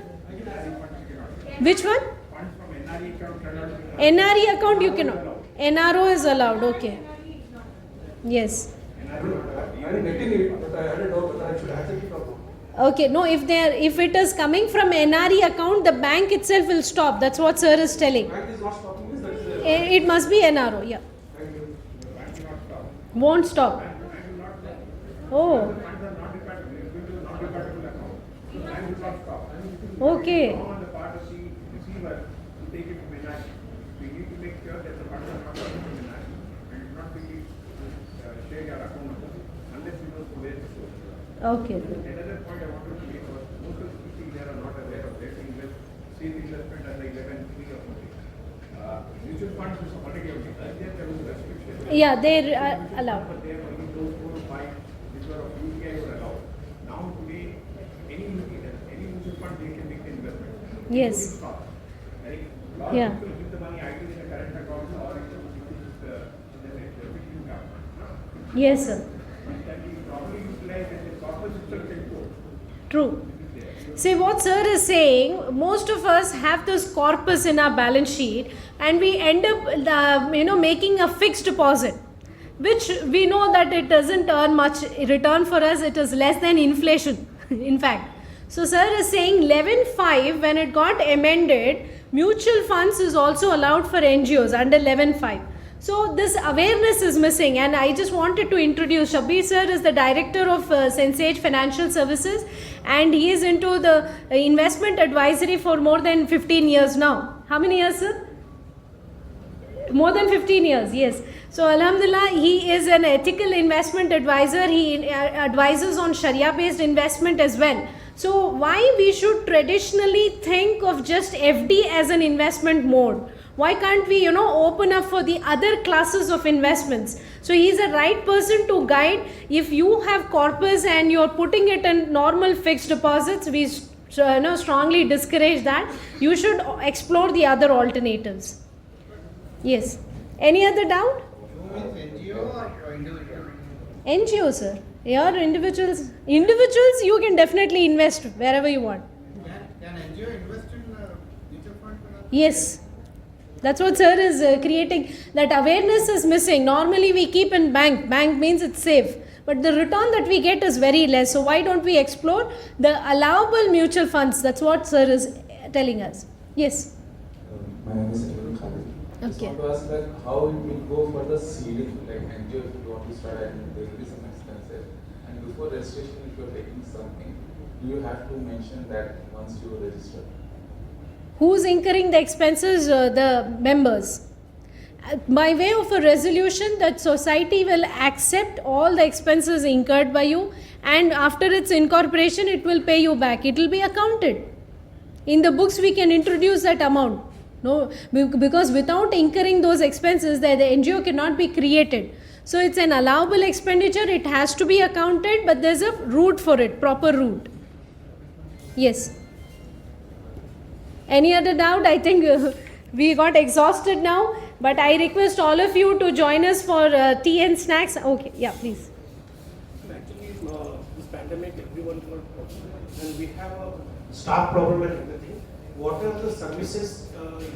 Which one? Funds from NRE account cannot be. NRE account you cannot. NRO is allowed, okay. Yes. I'm getting it, but I had a doubt that I should accept it or not. Okay, no, if it is coming from NRE account, the bank itself will stop. That's what sir is telling. Bank is not stopping this, that's It must be NRO, yeah. thank you. Won't stop. Oh, Funds are not departable, it's going to a non-departable account. So bank will not stop. okay. On the part of the receiver to take it from NRE. So you need to make sure that the funds are not coming from NRE and not really share your account number unless you know where to source. Okay. Another point I wanted to make was most of the people there are not aware of their safe investment under 11.3 or something. Mutual funds is already available. There was a restriction. Yeah, they allowed. But there were only those 4 or 5 which were of UTI were allowed. Now today, any mutual fund they can make the investment. Yes. Including stocks. Right? A lot Yeah. of people keep the money either in a current account or in the fixed income. Yes, sir. But that is properly utilized and the corpus itself can go. True. See, what sir is saying, most of us have this corpus in our balance sheet and we end up making a fixed deposit, which we know that it doesn't earn much return for us. It is less than inflation, in fact. So sir is saying 11.5, when it got amended, mutual funds is also allowed for NGOs under 11.5. So this awareness is missing, and I just wanted to introduce Shabir sir is the director of Sensage Financial Services, and he is into the investment advisory for more than 15 years now. How many years, sir? More than 15 years, yes. So Alhamdulillah, he is an ethical investment advisor. He advises on Sharia based investment as well. So why we should traditionally think of just FD as an investment mode? Why can't we, open up for the other classes of investments? So he is a right person to guide. If you have corpus and you're putting it in normal fixed deposits, we strongly discourage that. You should explore the other alternatives. Yes. Any other doubt? NGO or individual? NGO, sir. Your individuals, you can definitely invest wherever you want. NGO invest in mutual fund? Yes. That's what sir is creating. That awareness is missing. Normally we keep in bank. Bank means it's safe. But the return that we get is very less. So why don't we explore the allowable mutual funds? That's what sir is telling us. Yes. My name is Anil Khalid. Just Okay. want to ask like how it will go for the seeding, like NGO if you want to start and there will be some expenses. And before registration, if you are taking something, you have to mention that once you register. Who's incurring the expenses? The members. By way of a resolution, that society will accept all the expenses incurred by you, and after its incorporation, it will pay you back. It will be accounted. In the books, we can introduce that amount. No, because without incurring those expenses, the NGO cannot be created. So it's an allowable expenditure. It has to be accounted, but there's a route for it, proper route. Yes. Any other doubt? I think we got exhausted now, but I request all of you to join us for tea and snacks. Okay, yeah, please. Actually, this pandemic, everyone got problem, and we have a staff problem and everything. What are the services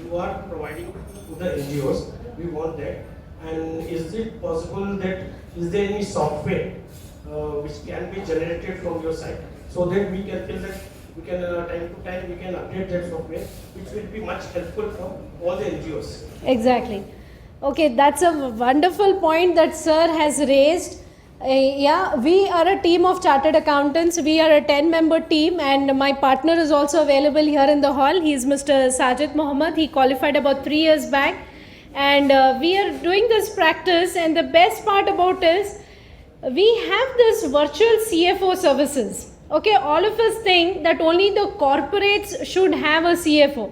you are providing to the NGOs? We want that. And is it possible that, is there any software which can be generated from your side so that we can feel that we can time to time we can update that software, which will be much helpful for all the NGOs. Exactly. Okay, that's a wonderful point that sir has raised. Yeah, we are a team of chartered accountants. We are a 10-member team, and my partner is also available here in the hall. He is Mr. Sajid Mohammed. He qualified about 3 years back, and we are doing this practice. And the best part about is we have this virtual CFO services. Okay, all of us think that only the corporates should have a CFO.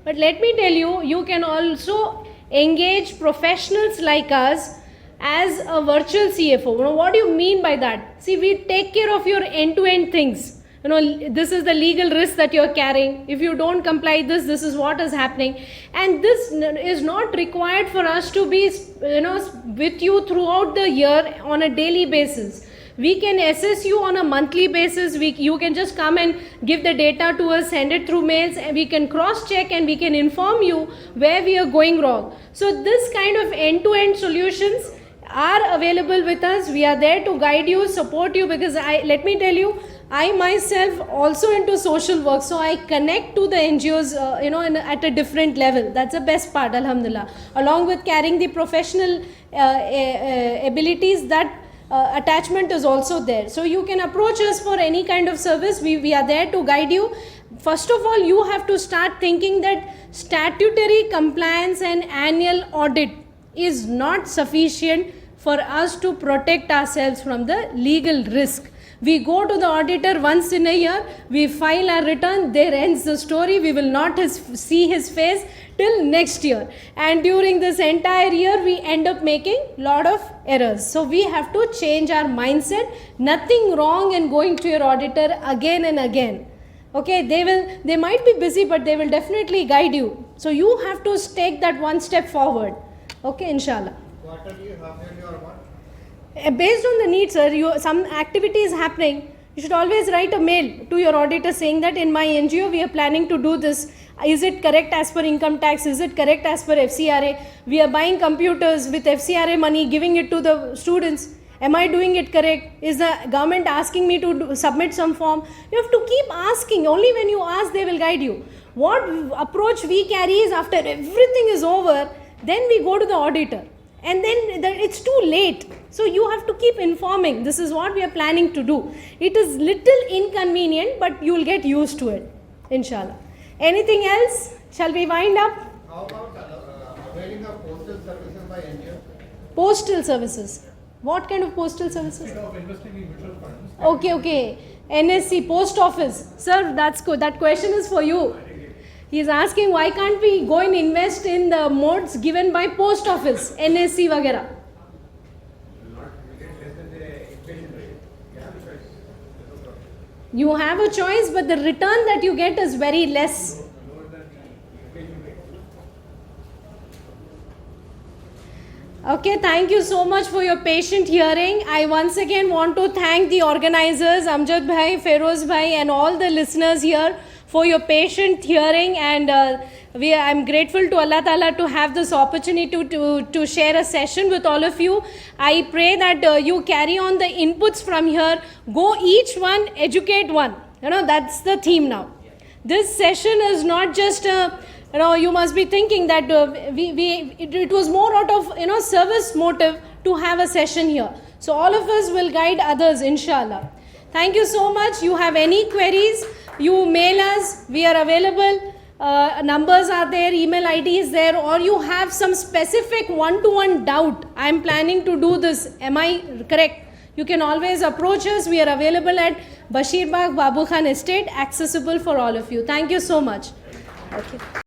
But let me tell you, you can also engage professionals like us as a virtual CFO. You know, what do you mean by that? See, we take care of your end-to-end things. You know, this is the legal risk that you're carrying. If you don't comply this is what is happening. And this is not required for us to be, with you throughout the year on a daily basis. We can assess you on a monthly basis. You can just come and give the data to us, send it through mails, and we can cross-check and we can inform you where we are going wrong. So this kind of end-to-end solutions are available with us. We are there to guide you, support you, because let me tell you, I myself also into social work, so I connect to the NGOs, at a different level. That's the best part, alhamdulillah. Along with carrying the professional abilities, that attachment is also there. So you can approach us for any kind of service. We are there to guide you. First of all, you have to start thinking that statutory compliance and annual audit is not sufficient for us to protect ourselves from the legal risk. We go to the auditor once in a year, we file our return, there ends the story. We will not see his face till next year. And during this entire year, we end up making lot of errors. So we have to change our mindset. Nothing wrong in going to your auditor again and again. Okay, they might be busy, but they will definitely guide you. So you have to take that one step forward. Okay, inshallah. Quarterly, half-yearly or what? Based on the need, sir, some activity is happening. You should always write a mail to your auditor saying that in my NGO we are planning to do this. Is it correct as per income tax? Is it correct as per FCRA? We are buying computers with FCRA money, giving it to the students. Am I doing it correct? Is the government asking me to submit some form? You have to keep asking. Only when you ask, they will guide you. What approach we carry is after everything is over, then we go to the auditor. And then it's too late. So you have to keep informing. This is what we are planning to do. It is little inconvenient, but you will get used to it. Inshallah. Anything else? Shall we wind up? How about availing of postal services by NGO? Postal services. What kind of postal services? Instead of investing in mutual funds. Okay. NSC, post office. Sir, that's good. That question is for you. He is asking why can't we go and invest in the modes given by post office, NSC वगैरह. You have a choice, but the return that you get is very less. Okay, thank you so much for your patient hearing. I once again want to thank the organizers, Amjad Bhai, Feroz Bhai, and all the listeners here for your patient hearing, and I'm grateful to Allah Ta'ala to have this opportunity to share a session with all of you. I pray that you carry on the inputs from here, go each one, educate one. That's the theme now. This session is not just you must be thinking that it was more out of service motive to have a session here. So all of us will guide others, inshallah. Thank you so much. You have any queries, you mail us, we are available. Numbers are there, email ID is there, or you have some specific one-to-one doubt. I am planning to do this. Am I correct? You can always approach us. We are available at Bashir Bagh Babu Khan Estate, accessible for all of you. Thank you so much. Okay.